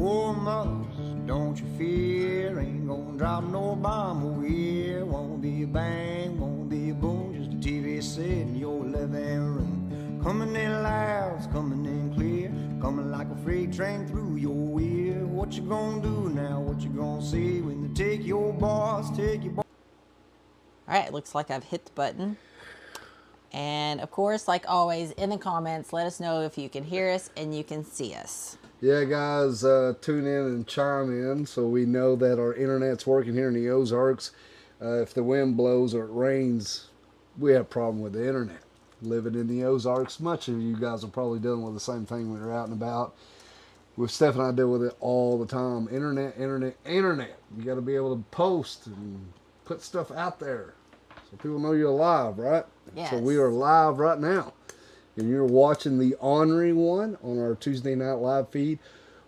Whoa, mothers, don't you fear, ain't gonna drop no bomb over here. Won't be a bang, won't be a boom, just a TV set in your living room. Coming in loud, it's coming in clear, coming like a freight train through your ear. What you gonna do now, what you gonna see when they take your boss, take your boss? Alright, looks like I've hit the button. And of course, like always, in the comments, let us know if you can hear us and you can see us. Yeah, guys, tune in and chime in so we know that our internet's working here in the Ozarks. If the wind blows or it rains, we have a problem with the internet. Living in the Ozarks, much of you guys are probably dealing with the same thing when you're out and about. With Steph and I deal with it all the time. Internet. You got to be able to post and put stuff out there so people know you're alive, right? Yes. So we are live right now. And you're watching the Ornery One on our Tuesday night live feed.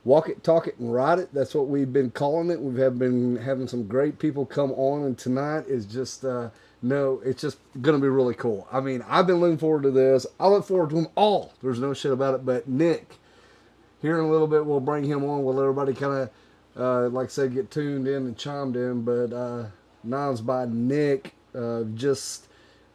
Walk it, talk it, and ride it. That's what we've been calling it. We've been having some great people come on, and tonight is just, it's just going to be really cool. I mean, I've been looking forward to this. I look forward to them all. There's no shit about it. But Nick, here in a little bit, we'll bring him on. We'll let everybody kind of, like I said, get tuned in and chimed in. But Nines by Nick, just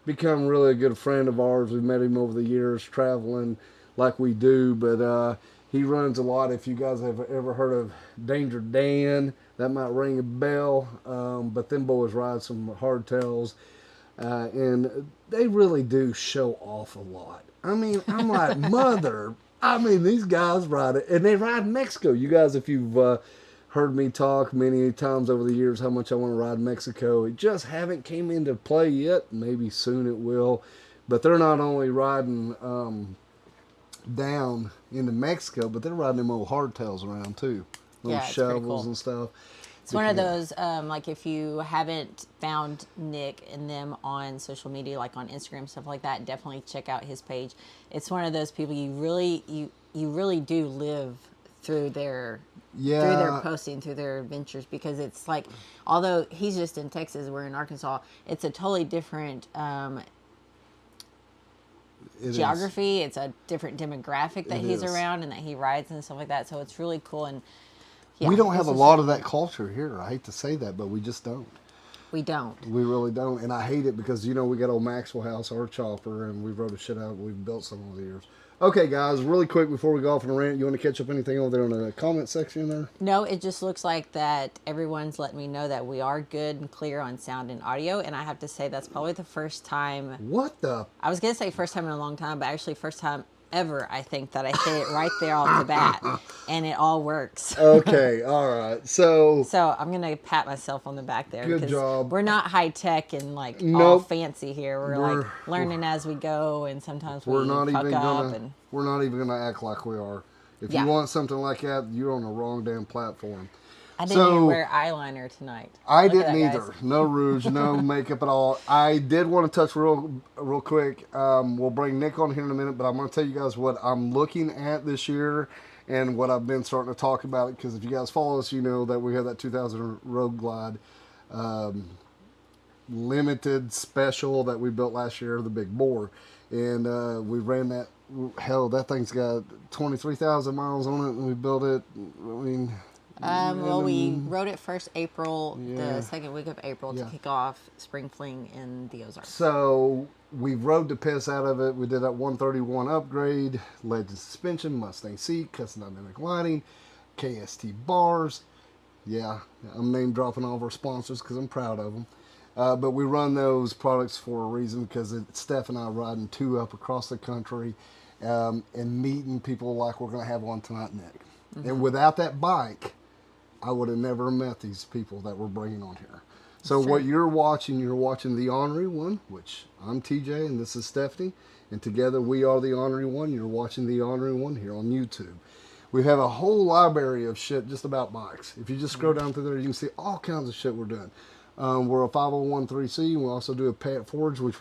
become really a good friend of ours. We've met him over the years traveling like we do, but he runs a lot. If you guys have ever heard of Danger Dan, that might ring a bell, but them boys ride some hardtails, and they really do show off a lot. I mean, I'm like, these guys ride it, and they ride in Mexico. You guys, if you've heard me talk many times over the years how much I want to ride Mexico. It just haven't came into play yet. Maybe soon it will. But they're not only riding down into Mexico, but they're riding them old hardtails around too. Little shovels cool. And stuff. It's one of those, like if you haven't found Nick and them on social media, like on Instagram, stuff like that, definitely check out his page. It's one of those people you really do live through their through their posting, through their adventures, because it's like, although he's just in Texas, we're in Arkansas, it's a totally different geography. It's a different demographic that he's around and that he rides and stuff like that. So it's really cool. And yeah, we don't have a lot of that culture here. I hate to say that, but we just don't. We don't. We really don't. And I hate it because, you know, we got old Maxwell House, our chopper, and we've wrote a shit out. We've built some over the years. Okay, guys, really quick before we go off on a rant, you want to catch up anything over there in the comment section there? No, it just looks like that everyone's letting me know that we are good and clear on sound and audio, and I have to say that's probably the first time. What the? I was going to say first time in a long time, but actually first time ever, I think, that I say it right there off the bat, and it all works. Okay, all right. So I'm going to pat myself on the back there. Good job. We're not high tech and like all fancy here. We're like learning as we go, and sometimes we fuck up. We're not even going to act like we are. If you want something like that, you're on the wrong damn platform. I didn't even wear eyeliner tonight. I didn't either. No rouge, no makeup at all. I did want to touch real quick. We'll bring Nick on here in a minute, but I'm going to tell you guys what I'm looking at this year and what I've been starting to talk about. Because if you guys follow us, you know that we have that 2000 Road Glide limited special that we built last year, the big bore. And we ran that. Hell, that thing's got 23,000 miles on it, and we built it. I mean... well, we rode it first April, the second week of April, to kick off Spring Fling in the Ozarks. So we rode the piss out of it. We did that 131 upgrade, Legend suspension, Mustang seat, custom dynamic lighting, KST bars. Yeah, I'm name dropping all of our sponsors because I'm proud of them. But we run those products for a reason, because Steph and I riding two up across the country and meeting people like we're going to have one tonight, Nick. Mm-hmm. And without that bike, I would have never met these people that we're bringing on here. So what you're watching the Ornery One, which I'm TJ and this is Stephanie. And together we are the Ornery One. You're watching the Ornery One here on YouTube. We have a whole library of shit just about bikes. If you just scroll down through there, you can see all kinds of shit we're doing. We're a 501(c). We also do a pay it forward, which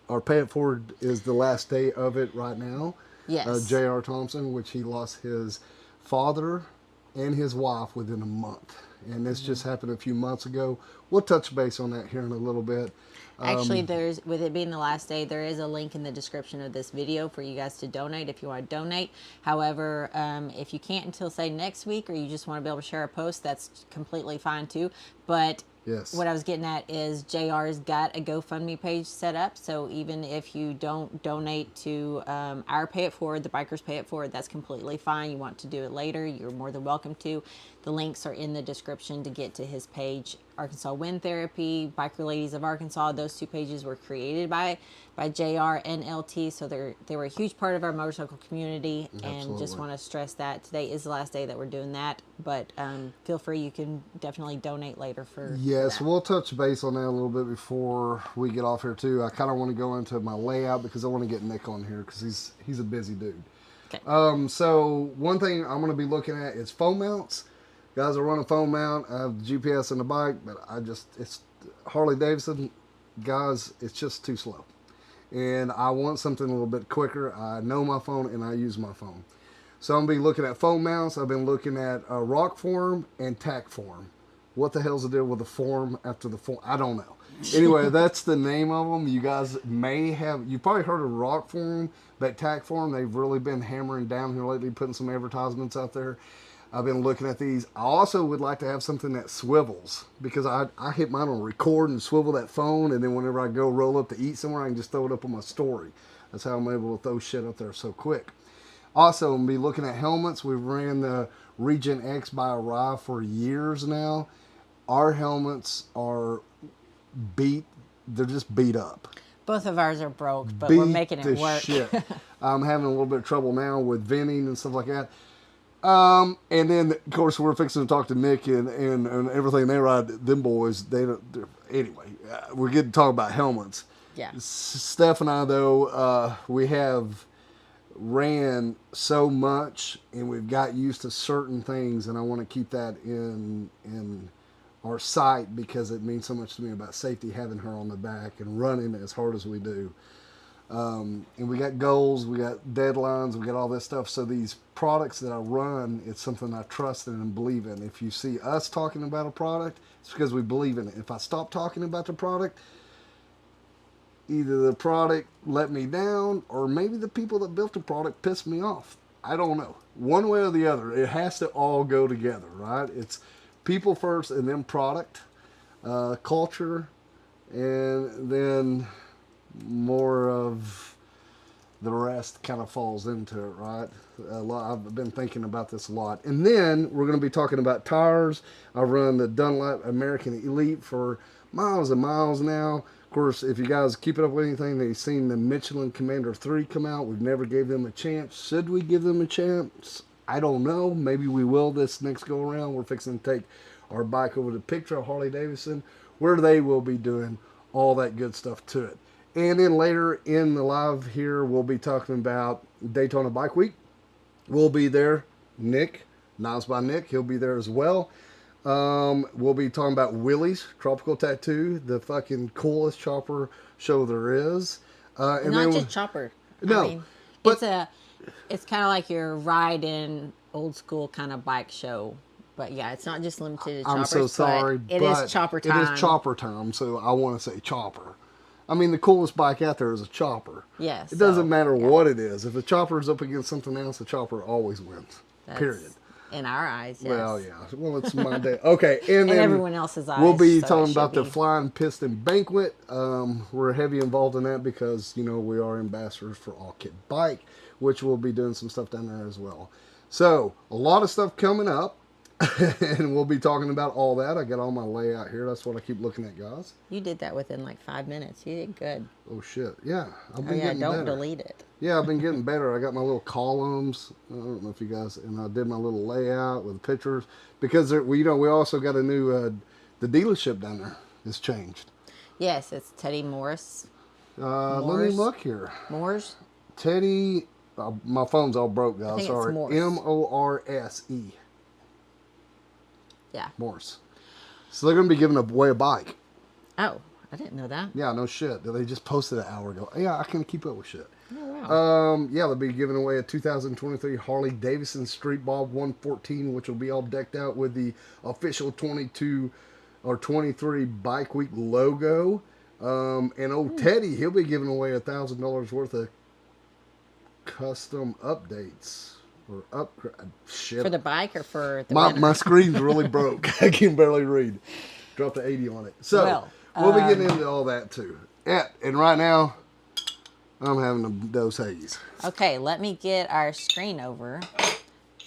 our pay it forward is the last day of it right now. Yes. J.R. Thompson, which he lost his father and his wife within a month. And this just happened a few months ago. We'll touch base on that here in a little bit. Actually, with it being the last day, there is a link in the description of this video for you guys to donate if you want to donate. However, if you can't until, say, next week, or you just want to be able to share a post, that's completely fine too. But Yes. what I was getting at is JR's got a GoFundMe page set up. So even if you don't donate to our Pay It Forward, the Bikers Pay It Forward, that's completely fine. You want to do it later, you're more than welcome to. The links are in the description to get to his page. Arkansas Wind Therapy, Biker Ladies of Arkansas, those two pages were created by JR and LT, so they were a huge part of our motorcycle community. Absolutely. And just want to stress that today is the last day that we're doing that, but feel free, you can definitely donate later for Yes, that. we'll touch base on that a little bit before we get off here too. I kind of want to go into my layout because I want to get Nick on here because he's a busy dude. Okay. So one thing I'm going to be looking at is foam mounts. Guys are running foam mount. I have the GPS in the bike, but it's Harley Davidson. Guys, it's just too slow. And I want something a little bit quicker. I know my phone and I use my phone. So I'm going to be looking at foam mounts. I've been looking at rock form and tack form. What the hell's the deal with the form after the form? I don't know. Anyway, that's the name of them. You guys you've probably heard of rock form, but tack form, they've really been hammering down here lately, putting some advertisements out there. I've been looking at these. I also would like to have something that swivels because I hit mine on record and swivel that phone, and then whenever I go roll up to eat somewhere, I can just throw it up on my story. That's how I'm able to throw shit up there so quick. Also, I'm going to be looking at helmets. We've ran the Regen X by Arrive for years now. Our helmets are beat. They're just beat up. Both of ours are broke, but we're making it work. Shit. I'm having a little bit of trouble now with venting and stuff like that. And then, of course, we're fixing to talk to Nick and everything they ride. Them boys, anyway, we're getting to talk about helmets. Yeah. Steph and I, though, we have ran so much and we've got used to certain things, and I want to keep that in our sight because it means so much to me about safety, having her on the back and running as hard as we do. And we got goals, we got deadlines, we got all this stuff. So these products that I run, it's something I trust in and believe in. If you see us talking about a product, it's because we believe in it. If I stop talking about the product, either the product let me down or maybe the people that built the product pissed me off. I don't know. One way or the other, it has to all go together, right? It's people first and then product, culture, and then more of the rest kind of falls into it, right? I've been thinking about this a lot. And then we're going to be talking about tires. I run the Dunlop American Elite for miles and miles now. Of course, if you guys keep it up with anything, they've seen the Michelin Commander 3 come out. We've never gave them a chance. Should we give them a chance? I don't know. Maybe we will this next go around. We're fixing to take our bike over to Picture Harley Davidson, where they will be doing all that good stuff to it. And then later in the live here, we'll be talking about Daytona Bike Week. We'll be there. Nick, Niles by Nick, he'll be there as well. We'll be talking about Willies Tropical Tattoo, the fucking coolest chopper show there is. And Not then just chopper. No, I mean, but it's kind of like your ride-in old school kind of bike show. But yeah, it's not just limited to choppers. I'm so sorry, but it but is chopper time. It is chopper time, so I want to say chopper. I mean, the coolest bike out there is a chopper. Yes. It doesn't matter what it is. If a chopper is up against something else, the chopper always wins. Period. In our eyes, yes. Well, yeah. Well, it's my day. Okay, and then everyone else's eyes. we'll be so talking it about should the be. Flying Piston Banquet. We're heavy involved in that because, you know, we are ambassadors for All Kid Bike, which we'll be doing some stuff down there as well. So, a lot of stuff coming up. And we'll be talking about all that. I got all my layout here. That's what I keep looking at, guys. You did that within like 5 minutes. You did good. Oh, shit. Yeah. I've been getting don't better. delete it. Yeah, I've been getting better. I got my little columns. I don't know if you guys... And I did my little layout with pictures. Because, we also got a new... the dealership down there has changed. Yes, it's Teddy Morris. Let me look here. Morse? Teddy... my phone's all broke, guys. I think Sorry. it's Morse. M-O-R-S-E. Yeah. Morse. So they're going to be giving away a bike. Oh, I didn't know that. Yeah, no shit. They just posted an hour ago. Yeah, I can't keep up with shit. Oh, wow. Wow. Yeah, they'll be giving away a 2023 Harley Davidson Street Bob 114, which will be all decked out with the official 22 or 23 Bike Week logo. And old Teddy, he'll be giving away $1,000 worth of custom updates or upgrade. Shit. For the bike or for the My screen's really broke. I can barely read. Dropped an 80 on it. So we'll be getting into all that too. Yeah, and right now I'm having a dose haze. Okay, let me get our screen over,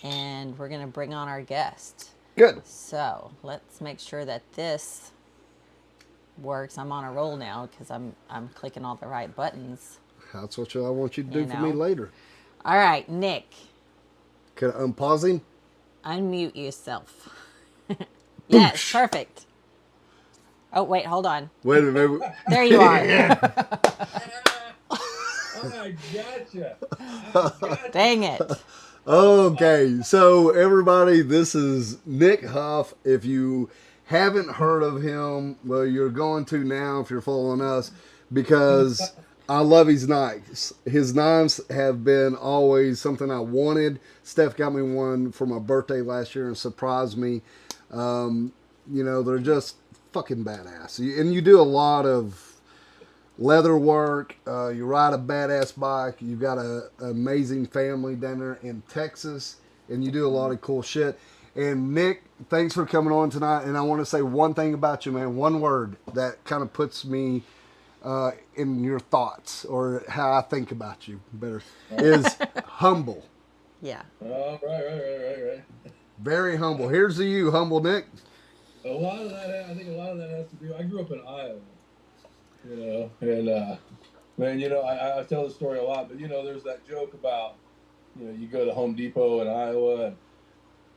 and we're gonna bring on our guest. Good. So let's make sure that this works. I'm on a roll now because I'm clicking all the right buttons. That's what I want you to do for me later. All right, Nick. Can I unpause him? Unmute yourself. Yes, perfect. Oh, wait, hold on. Wait a minute. There you are. I gotcha. Dang it. Okay, so everybody, this is Nick Huff. If you haven't heard of him, well, you're going to now if you're following us, because I love his knives. His knives have been always something I wanted. Steph got me one for my birthday last year and surprised me. They're just fucking badass. And you do a lot of leather work. You ride a badass bike. You've got an amazing family down there in Texas, and you do a lot of cool shit. And Nick, thanks for coming on tonight. And I want to say one thing about you, man. One word that kind of puts me in your thoughts, or how I think about you better, is humble. Yeah. Oh, right. Very humble. Here's to you, humble Nick. I think a lot of that has to do. I grew up in Iowa, and man, I tell the story a lot, but there's that joke about, you go to Home Depot in Iowa,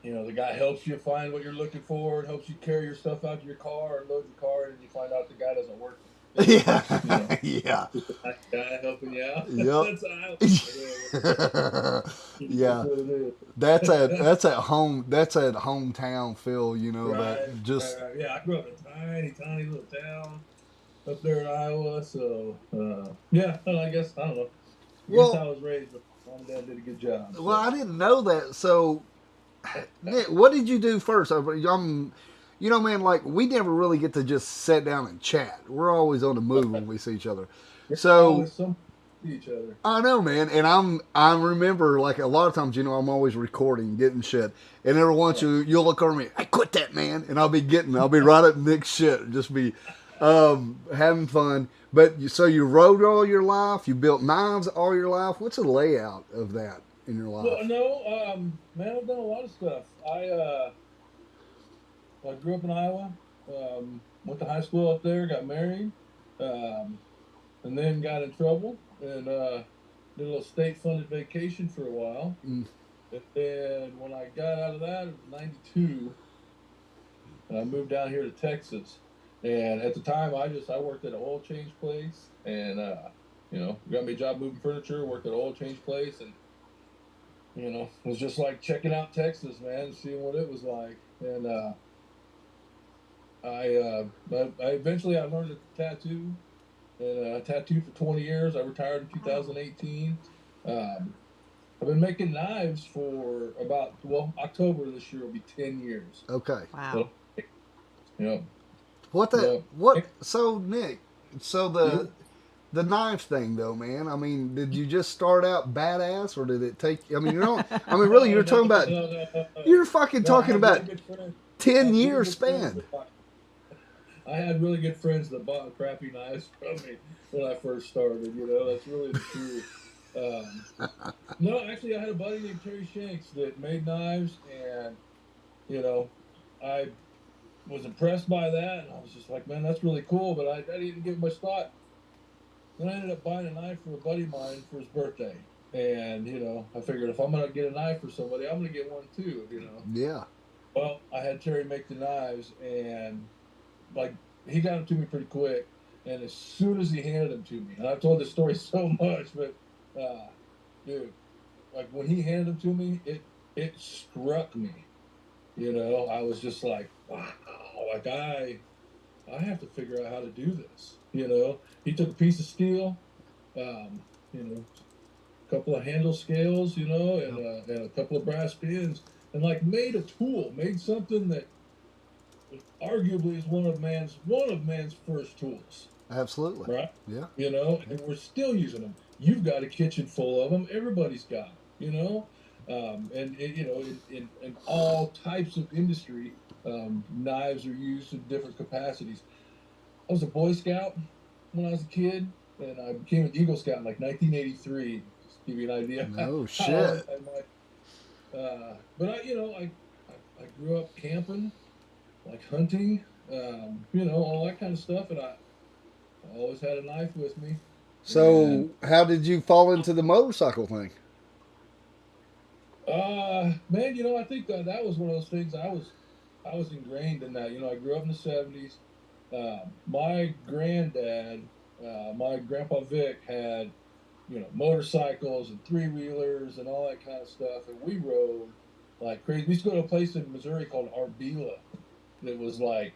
and the guy helps you find what you're looking for, and helps you carry your stuff out to your car and load your car, and you find out the guy doesn't work. Yeah, yeah. That guy helping you out. Yep. That's Iowa. Yeah. That's at home. That's at hometown feel. Right, that just. right. Yeah, I grew up in a tiny little town up there in Iowa. So yeah, I guess I don't know. I guess I was raised, but mom and dad did a good job. So. Well, I didn't know that. So, Nick, what did you do first? Man, like, we never really get to just sit down and chat. We're always on the move when we see each other. So each other. I know, man, and I remember, like, a lot of times, I'm always recording, getting shit, and every once you'll look over me, I quit that, man, and I'll be right up Nick's shit, just be having fun. But so you rode all your life, you built knives all your life. What's the layout of that in your life? Well, no, man, I've done a lot of stuff. I grew up in Iowa, went to high school up there, got married, and then got in trouble and did a little state-funded vacation for a while. And then when I got out of that, it was 92, I moved down here to Texas. And at the time, I worked at an oil change place and, got me a job moving furniture, worked at an oil change place, and, it was just like checking out Texas, man, seeing what it was like. And, I eventually learned to tattoo, and I tattooed for 20 years. I retired in 2018. I've been making knives for October this year will be 10 years. Okay. Wow. So Nick, the knife thing though, man, I mean, did you just start out badass, or did it take, really, you're talking about, you're fucking talking about 10 years span. I had really good friends that bought crappy knives from me when I first started. That's really the truth. No, actually, I had a buddy named Terry Shanks that made knives, and I was impressed by that, and I was just like, man, that's really cool. But I didn't give much thought. Then I ended up buying a knife for a buddy of mine for his birthday, and I figured if I'm gonna get a knife for somebody, I'm gonna get one too. Yeah. Well, I had Terry make the knives, and he got them to me pretty quick, and as soon as he handed them to me, and I've told this story so much, but dude, when he handed them to me, it struck me. I was just like, wow, I have to figure out how to do this. He took a piece of steel, couple of handle scales, you know, and a couple of brass pins, and like made a tool, made something that arguably is one of man's first tools. Absolutely. Right. Yeah. You know, and we're still using them. You've got a kitchen full of them. Everybody's got them. You know, you know, in all types of industry, knives are used in different capacities. I was a Boy Scout when I was a kid, and I became an Eagle Scout in like 1983. Just to give you an idea. No shit. But I grew up camping, like hunting, you know, all that kind of stuff, and I always had a knife with me. So, how did you fall into the motorcycle thing? Man, you know, I think that was one of those things. I was ingrained in that. You know, I grew up in the 70s. My granddad, my grandpa Vic had, you know, motorcycles and three-wheelers and all that kind of stuff, and we rode like crazy. We used to go to a place in Missouri called Arbela that was like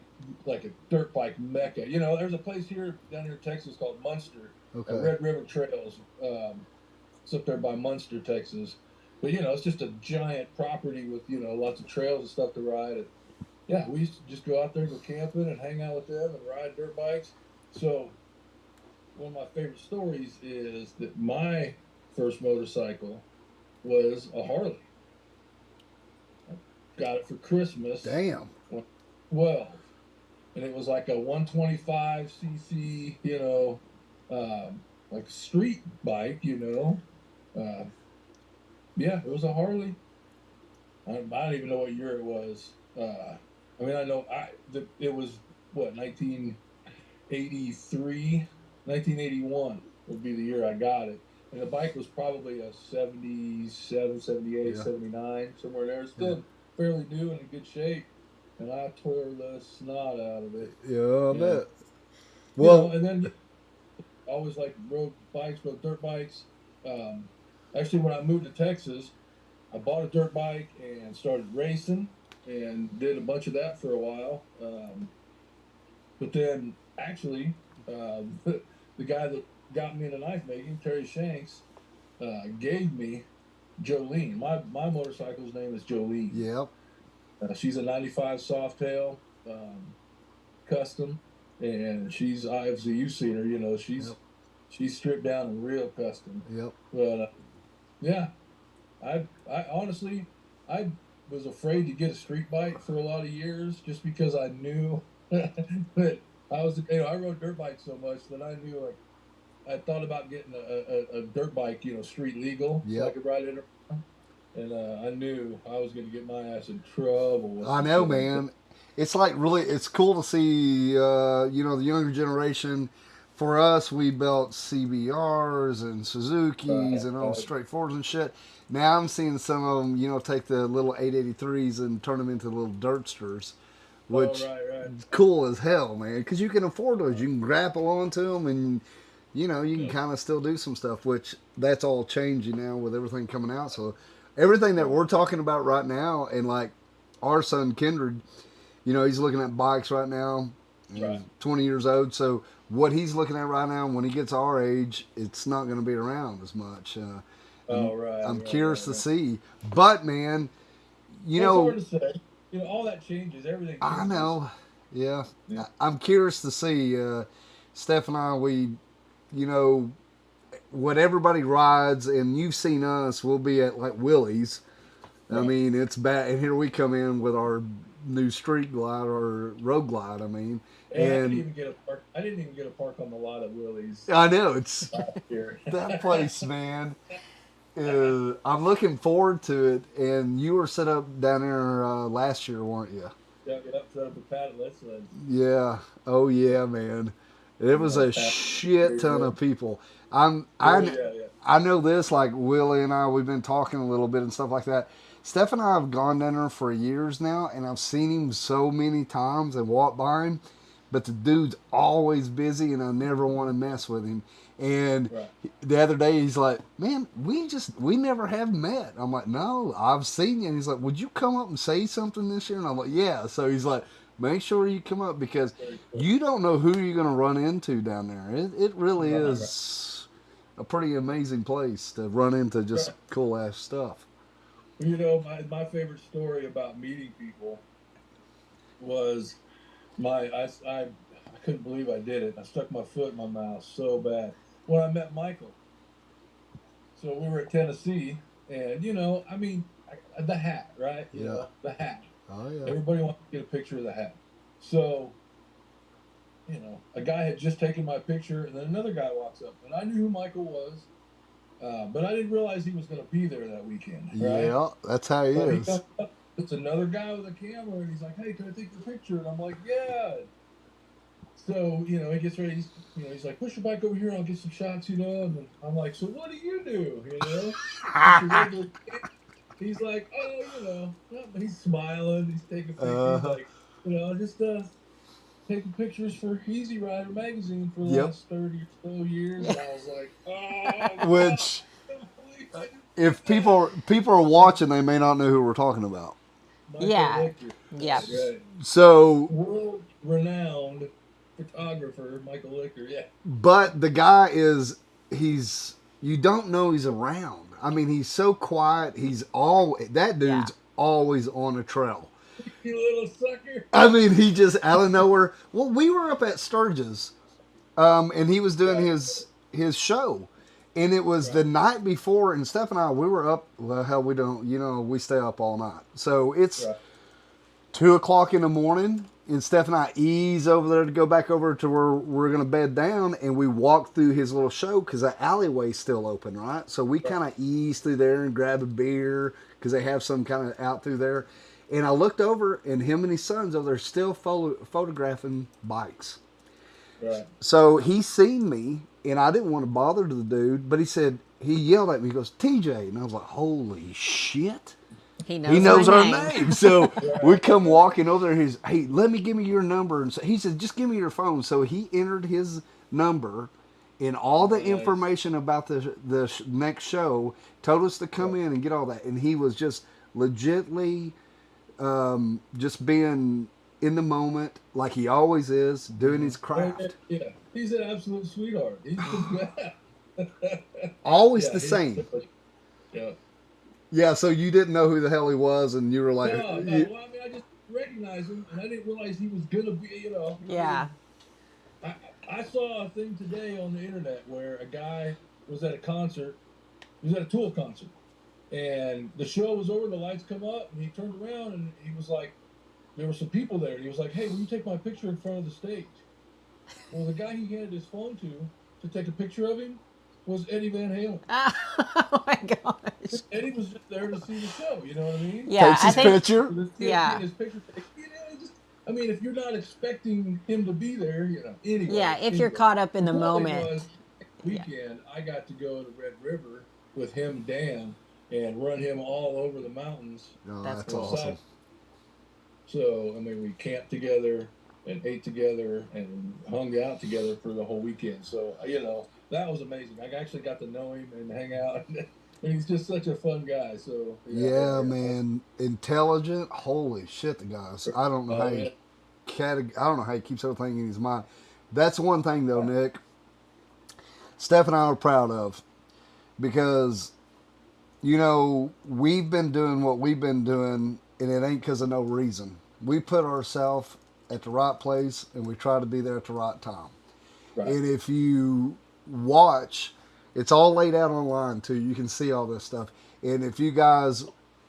a dirt bike mecca. You know, there's a place down here in Texas called Munster, Red River Trails. It's up there by Munster, Texas. But, you know, it's just a giant property with, you know, lots of trails and stuff to ride. And, yeah, we used to just go out there and go camping and hang out with them and ride dirt bikes. So one of my favorite stories is that my first motorcycle was a Harley. I got it for Christmas. Damn. 12. And it was like a 125cc, you know, like street bike, you know. Yeah, it was a Harley. I don't even know what year it was. I mean, I know it was, what, 1983? 1981 would be the year I got it. And the bike was probably a 77, 78, 79, somewhere in there. It's still fairly new and in good shape. And I tore the snot out of it. Yeah, I bet. Well, you know, and then I always like rode dirt bikes. Actually, when I moved to Texas, I bought a dirt bike and started racing and did a bunch of that for a while. But then, actually, the guy that got me into knife making, Terry Shanks, gave me Jolene. My motorcycle's name is Jolene. Yep. She's a 95 Softail custom, and she's obviously, you've seen her, you know, she's stripped down and real custom. Yep. But yeah, I honestly, I was afraid to get a street bike for a lot of years just because I knew that I was, you know, I rode dirt bikes so much that I knew, like, I thought about getting a dirt bike, you know, street legal, so I could ride it. And I knew I was going to get my ass in trouble. I know, man. It's like really, it's cool to see, you know, the younger generation. For us, we built CBRs and Suzukis and all straightforwards and shit. Now I'm seeing some of them, you know, take the little 883s and turn them into little dirtsters, which is cool as hell, man. Because you can afford those. You can grapple onto them and, you know, you can kind of still do some stuff, which that's all changing now with everything coming out. So everything that we're talking about right now, and like our son Kindred, you know, he's looking at bikes right now. He's 20 years old. So what he's looking at right now, when he gets our age, it's not going to be around as much. I'm curious to see. But, man, you know. It's hard to say. You know, all that changes. Everything changes. I know. Yeah. I'm curious to see. Steph and I, we, you know, what everybody rides, and you've seen us, we'll be at like Willies. I mean, it's bad. And here we come in with our new street glide or road glide. I mean, and I didn't even get a park on the lot at Willies. I know, it's that place, man. I'm looking forward to it. And you were set up down there last year, weren't you? Yeah, set up a paddle. Yeah. Oh yeah, man. It was a shit ton of people. I know this, like Willie and I, we've been talking a little bit and stuff like that. Steph and I have gone down there for years now, and I've seen him so many times and walked by him, but the dude's always busy, and I never want to mess with him. And the other day, he's like, man, we never have met. I'm like, no, I've seen you. And he's like, would you come up and say something this year? And I'm like, yeah. So he's like, make sure you come up, because you don't know who you're going to run into down there. It really is a pretty amazing place to run into just cool ass stuff. You know, my favorite story about meeting people was I couldn't believe I did it. I stuck my foot in my mouth so bad when I met Michael. So we were at Tennessee, and you know, I mean, the hat, right? You know, the hat. Oh yeah. Everybody wants to get a picture of the hat. So, you know, a guy had just taken my picture, and then another guy walks up, and I knew who Michael was, but I didn't realize he was going to be there that weekend. Right? Yeah, that's how he is. It's another guy with a camera, and he's like, "Hey, can I take your picture?" And I'm like, "Yeah." So, you know, he gets ready. He's like, "Push your bike over here. I'll get some shots." You know, and I'm like, "So what do you do?" You know, he's like, "Oh, you know," he's smiling. He's taking pictures. He's like, you know, just taking pictures for Easy Rider magazine for the last 30 or so years. And I was like, "Oh." Which, if people are watching, they may not know who we're talking about. Michael Lichter. Yeah. Right. So world-renowned photographer Michael Lichter, yeah. But the guy you don't know he's around. I mean, he's so quiet. That dude's always on a trail. You little sucker. I mean, he just out of nowhere. Well, we were up at Sturgis, and he was doing his show. And it was the night before, and Steph and I, we were up. Well, hell, we don't, we stay up all night. So it's 2 o'clock in the morning, and Steph and I ease over there to go back over to where we're going to bed down, and we walk through his little show because the alleyway's still open, right? So we kind of ease through there and grab a beer because they have some kind of out through there. And I looked over, and him and his sons over there still photographing bikes. Right. So he seen me, and I didn't want to bother the dude, but he yelled at me. He goes, "TJ," and I was like, "Holy shit!" He knows our name. So we come walking over there. He's, "Hey, give me your number." And so he said, "Just give me your phone." So he entered his number and all the information about the next show. Told us to come in and get all that, and he was just legitly just being in the moment, like he always is, doing his craft. Yeah, he's an absolute sweetheart. He's the best. Always the same. Yeah. Yeah, so you didn't know who the hell he was, and you were like... No. Well, I mean, I just recognized him, and I didn't realize he was going to be, Yeah. I saw a thing today on the internet where a guy was at a concert. He was at a Tool concert. And the show was over, the lights come up, and he turned around, and he was like, there were some people there, and he was like, "Hey, will you take my picture in front of the stage?" Well, the guy he handed his phone to take a picture of him was Eddie Van Halen. Oh my gosh. Eddie was just there to see the show, you know what I mean? Yeah, Takes his picture. Yeah. His picture. I mean, if you're not expecting him to be there, anyway. Yeah, if you're caught up in the moment. Weekend, I got to go to Red River with him, Dan, and run him all over the mountains. Oh, that's awesome. So, I mean, we camped together and ate together and hung out together for the whole weekend. So, that was amazing. I actually got to know him and hang out. And he's just such a fun guy. So, yeah, man. Intelligent. Holy shit, the guys. I don't know how he keeps everything in his mind. That's one thing, though, Nick. Steph and I are proud of. Because, we've been doing what we've been doing, and it ain't because of no reason. We put ourselves at the right place, and we try to be there at the right time. Right. And if you watch, it's all laid out online too. You can see all this stuff. And if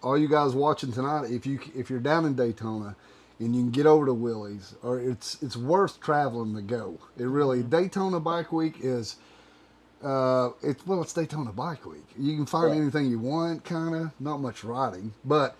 all you guys watching tonight, if you're down in Daytona, and you can get over to Willies, or it's worth traveling to go. It really Daytona Bike Week is. It's Daytona Bike Week. You can find anything you want, kind of. Not much riding, but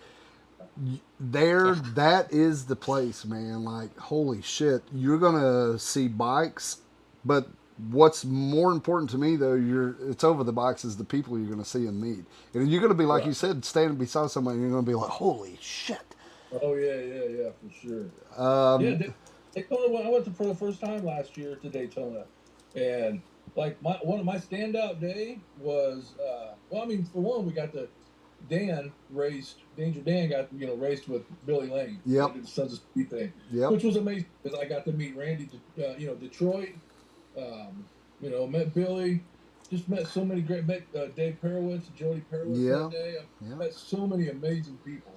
that is the place, man. Like, holy shit, you're gonna see bikes, but what's more important to me, though, it's over the bikes, is the people you're gonna see and meet, and you're gonna be like you said, standing beside somebody, and you're gonna be like, holy shit. Oh yeah, for sure. Daytona. I went for the first time last year to Daytona, and like one of my standout day was for one, we got to Danger Dan got raced with Billy Lane. Yep. Did the Sons of Speed thing. Yep. Which was amazing because I got to meet Randy. Detroit. Met Billy. just met so many great. Met Dave Perowitz, Jody Perowitz that day. I met so many amazing people.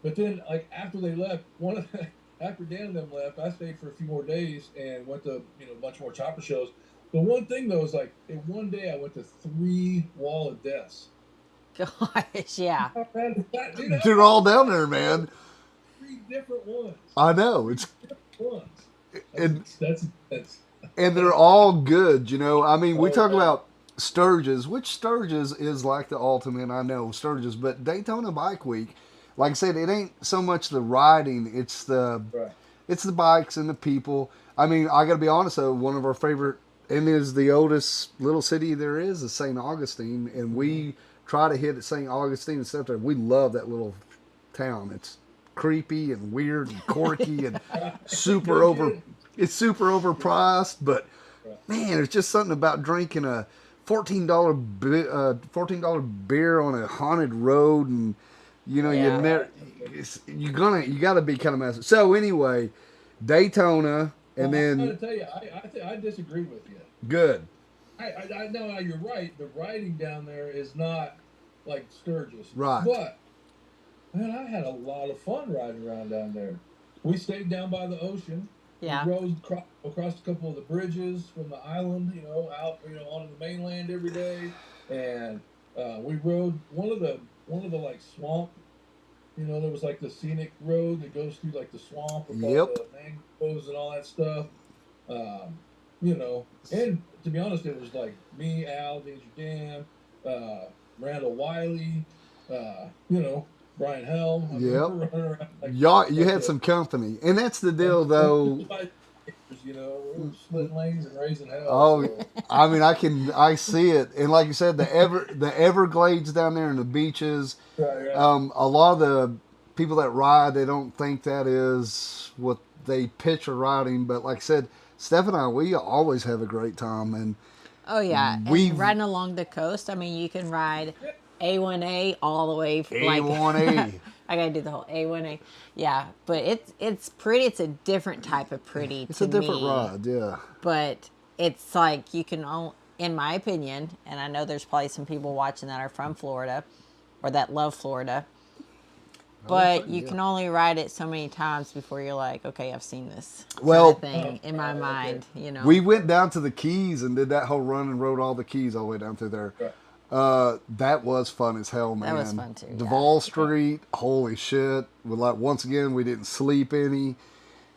But then, like after they left, after Dan and them left, I stayed for a few more days and went to a bunch more chopper shows. The one thing though is like in one day I went to 3 Wall of Deaths. Gosh, yeah. They're all down there, man. 3 different ones. I know it's. Ones. That's and they're all good, I mean, we talk about Sturgis, which Sturgis is like the ultimate. I know Sturgis, but Daytona Bike Week, like I said, it ain't so much the riding; it's the bikes and the people. I mean, I got to be honest though, one of our favorite and is the oldest little city there is St. Augustine, and we try to hit at St. Augustine and stuff there. We love that little town. It's creepy and weird and quirky and it's super overpriced, but man, there's just something about drinking a $14 beer on a haunted road, and you got to be kind of massive. So anyway, Daytona, and then I'm gonna tell you, I disagree with you. Good. I know you're right. The riding down there is not like Sturgis, right? But man, I had a lot of fun riding around down there. We stayed down by the ocean. Yeah. We rode across a couple of the bridges from the island, out, onto the mainland every day, and we rode one of the like swamp. There was like the scenic road that goes through like the swamp with all the mangroves and all that stuff. And to be honest, it was like me, Al, Danger Dan, Randall Wiley, Brian Helm. You had some company, and that's the deal, though. We're splitting lanes and raising hell. Oh, so. I mean, I see it, and like you said, the Everglades down there and the beaches. Right. A lot of the people that ride, they don't think that is what they picture riding, but like I said, Steph and I, we always have a great time, and oh yeah, and riding along the coast. I mean, you can ride A1A all the way from A1A. I gotta do the whole A1A. Yeah, but it's pretty. It's a different type of pretty. It's a different ride, yeah. But it's like you can, in my opinion, and I know there's probably some people watching that are from Florida, or that love Florida. But you can only ride it so many times before you're like, okay, I've seen this thing in my mind. We went down to the Keys and did that whole run and rode all the Keys all the way down through there. That was fun as hell, man. That was fun too. Duval Street, holy shit! Once again, we didn't sleep any.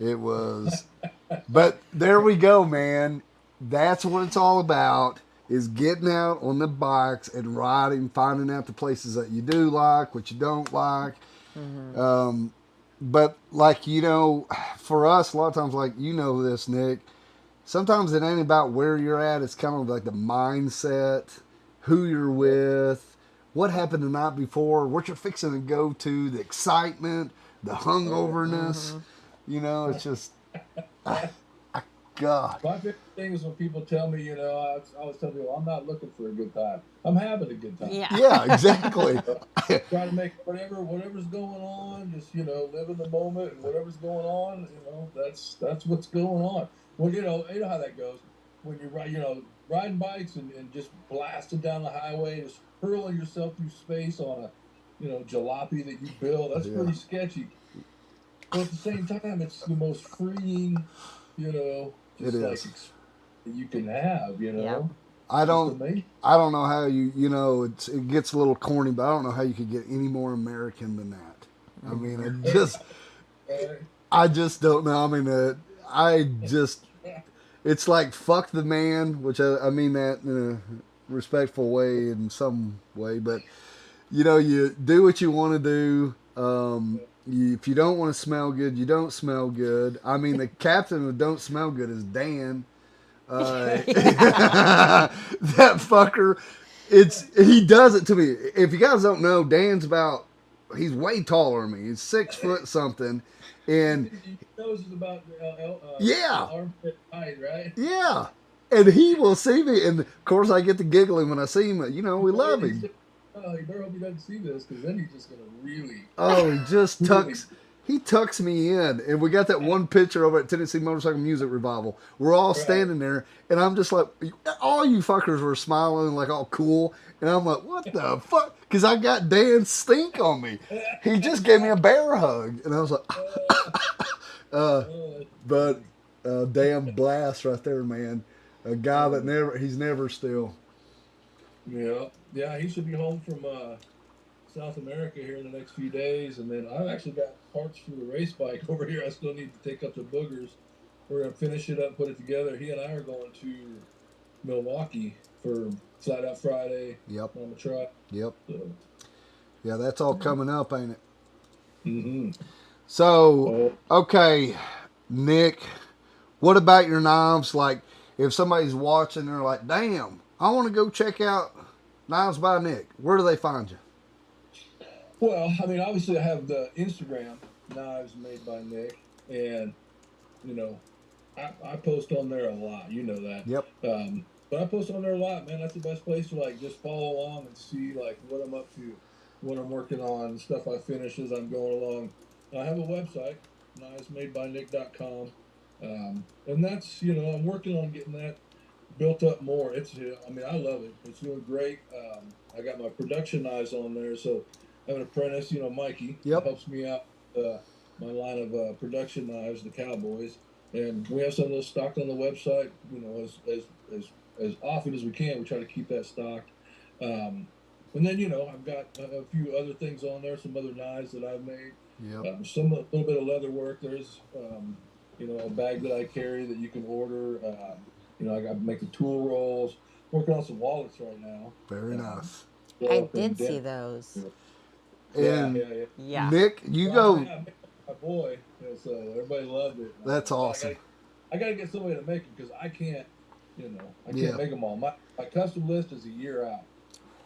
It was, but there we go, man. That's what it's all about: is getting out on the bikes and riding, finding out the places that you do like, what you don't like. Mm-hmm. But like for us, a lot of times, like this, Nick. Sometimes it ain't about where you're at. It's kind of like the mindset. Who you're with, what happened the night before, what you're fixing to go to, the excitement, the hungoverness. It's just, God. My favorite thing is when people tell me, I always tell people, I'm not looking for a good time. I'm having a good time. Yeah, exactly. Try to make whatever's going on, just, live in the moment, and whatever's going on, that's what's going on. Well, you know how that goes. When you're riding bikes and just blasting down the highway, just hurling yourself through space on a jalopy that you build, that's pretty sketchy. But at the same time, it's the most freeing, it is. Like you can have, Yeah. I don't know how it gets a little corny, but I don't know how you could get any more American than that. I mean, I just don't know. I mean, it's like fuck the man, which I mean that in a respectful way in some way, but you do what you want to do. If you don't want to smell good, you don't smell good. I mean, the captain of Don't Smell Good is Dan. That fucker, he does it to me. If you guys don't know, he's way taller than me. He's 6 foot something. And he knows it's about armpit height, right? Yeah, and he will see me, and of course I get to giggling when I see him. We love him. You better hope he doesn't see this, because then he's just gonna really. Oh, he just tucks. He tucks me in, and we got that one picture over at Tennessee Motorcycle Music Revival. We're all standing there, and I'm just like, all you fuckers were smiling, like all cool, and I'm like, what the fuck? Because I got Dan's stink on me. He just gave me a bear hug, and I was like, but damn blast right there, man. A guy that he's never still. Yeah, he should be home from South America here in the next few days, and then I've actually got parts for the race bike over here. I still need to take up the boogers. We're gonna finish it up, put it together. He and I are going to Milwaukee for Flat Out Friday. Yep. On the truck. Yep. So. Yeah, that's all coming up, ain't it? Mm-hmm. So, okay, Nick, what about your knives? Like, if somebody's watching, they're like, damn, I want to go check out Knives by Nick. Where do they find you? Well, I mean, obviously I have the Instagram, Knives Made by Nick, and, you know, I post on there a lot. You know that. Yep. But I post on there a lot, man. That's the best place to, like, just follow along and see, like, what I'm up to, what I'm working on, stuff I finish as I'm going along. I have a website, knivesmadebynick.com, and that's, you know, I'm working on getting that built up more. It's, I mean, I love it. It's doing great. I got my production knives on there, so I have an apprentice, you know, Mikey, Yep. helps me out my line of production knives, the Cowboys, and we have some of those stocked on the website. You know, as often as we can, we try to keep that stocked. And then, you know, I've got a few other things on there, some other knives that I've made. Yep. A little bit of leather work. There's, you know, a bag that I carry that you can order. You know, I got to make the tool rolls. Working on some wallets right now. Very nice. I did see those. And Yeah. Nick, you go. My boy, so everybody loved it. That's awesome. I got to get somebody to make them because I can't, you know, I can't make them all. My custom list is a year out.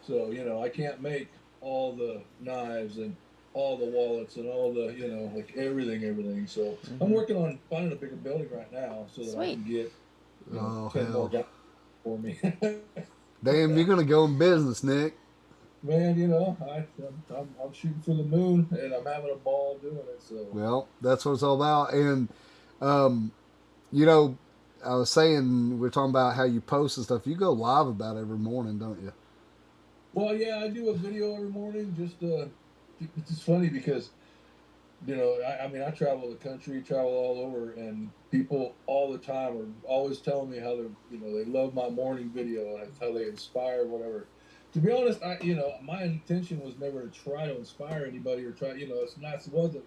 So, you know, I can't make all the knives and all the wallets and all the, you know, like everything. So I'm working on finding a bigger building right now so that I can get 10 more guys for me. Damn, you're going to go in business, Nick. Man, you know, I'm shooting for the moon, and I'm having a ball doing it. So well, that's what it's all about. And you know, I was saying we're talking about how you post and stuff. You go live about every morning, don't you? Well, yeah, I do a video every morning. It's just funny because, you know, I mean, I travel the country, travel all over, and people all the time are always telling me how they love my morning video and how they inspire whatever. To be honest, you know, my intention was never to try to inspire anybody or try, you know, it wasn't.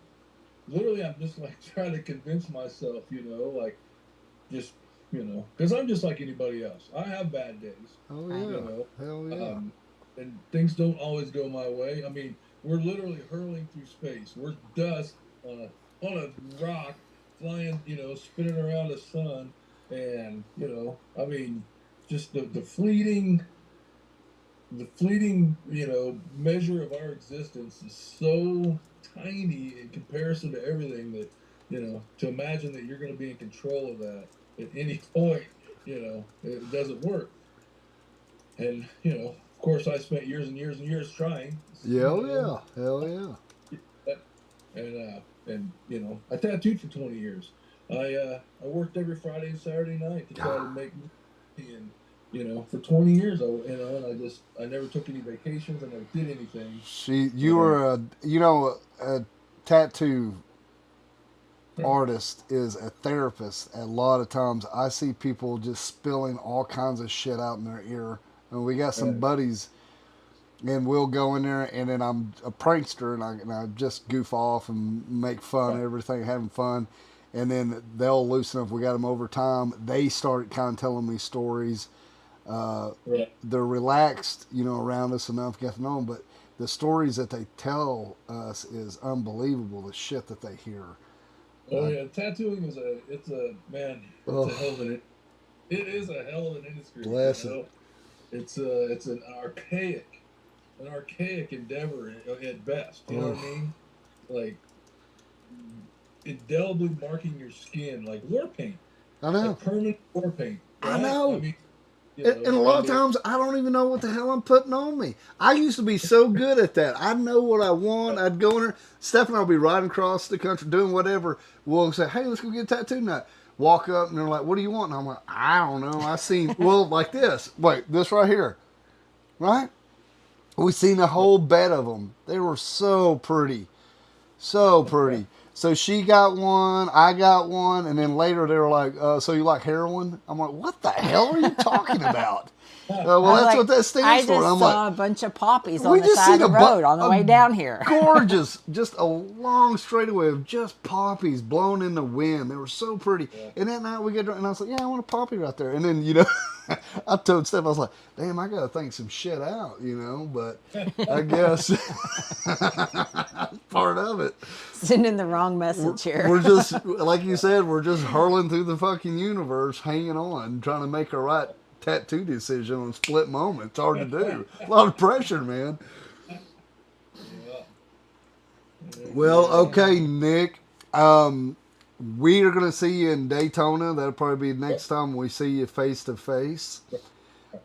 Literally, I'm just like trying to convince myself, you know, like just, you know, because I'm just like anybody else. I have bad days. Oh yeah, you know? Hell yeah. And things don't always go my way. I mean, we're literally hurling through space. We're dust on a rock, flying, you know, spinning around the sun, and you know, I mean, just the fleeting, you know, measure of our existence is so tiny in comparison to everything that, you know, to imagine that you're going to be in control of that at any point, you know, it doesn't work. And, you know, of course, I spent years and years and years trying. Hell yeah. And you know, I tattooed for 20 years. I worked every Friday and Saturday night to try to make money, and you know, for 20 years, and I never took any vacations. I never did anything. You were a tattoo artist is a therapist. A lot of times, I see people just spilling all kinds of shit out in their ear. And we got some buddies, and we'll go in there, and then I'm a prankster, and I just goof off and make fun of everything, having fun. And then they'll loosen up. We got them over time. They start kind of telling me stories. They're relaxed, you know, around us enough, get to know them. But the stories that they tell us is unbelievable. The shit that they hear. Oh yeah, tattooing is a hell of an. It is a hell of an industry. Bless it. It's an archaic endeavor at best. You know what I mean? Like indelibly marking your skin like war paint. I know. Like permanent war paint. Right? I know. I mean, And a lot of times I don't even know what the hell I'm putting on me. I used to be so good at that. I know what I want. I'd go in there. Steph and I'll be riding across the country doing whatever. We'll say, hey, let's go get a tattoo night. Walk up and they're like, what do you want? And I'm like, I don't know. I seen, well, like this. Wait, this right here. Right? We seen a whole bed of them. They were so pretty. So pretty. So she got one, I got one, and then later they were like, so you like heroin? I'm like, what the hell are you talking about? Well, that's like, what that stands for. I just I'm saw like, a bunch of poppies on the side of the road on the way down here. Gorgeous. Just a long straightaway of just poppies blowing in the wind. They were so pretty. Yeah. And that night we get drunk, and I was like, yeah, I want a poppy right there. And then, you know, I told Steph, I was like, damn, I got to think some shit out, you know, but I guess part of it. Sending the wrong message here. We're just, like you said, we're just hurling through the fucking universe, hanging on, trying to make a right tattoo decision on split moment. It's hard to do. A lot of pressure, man. Well, okay, Nick. We are going to see you in Daytona. That'll probably be the next time we see you face to face.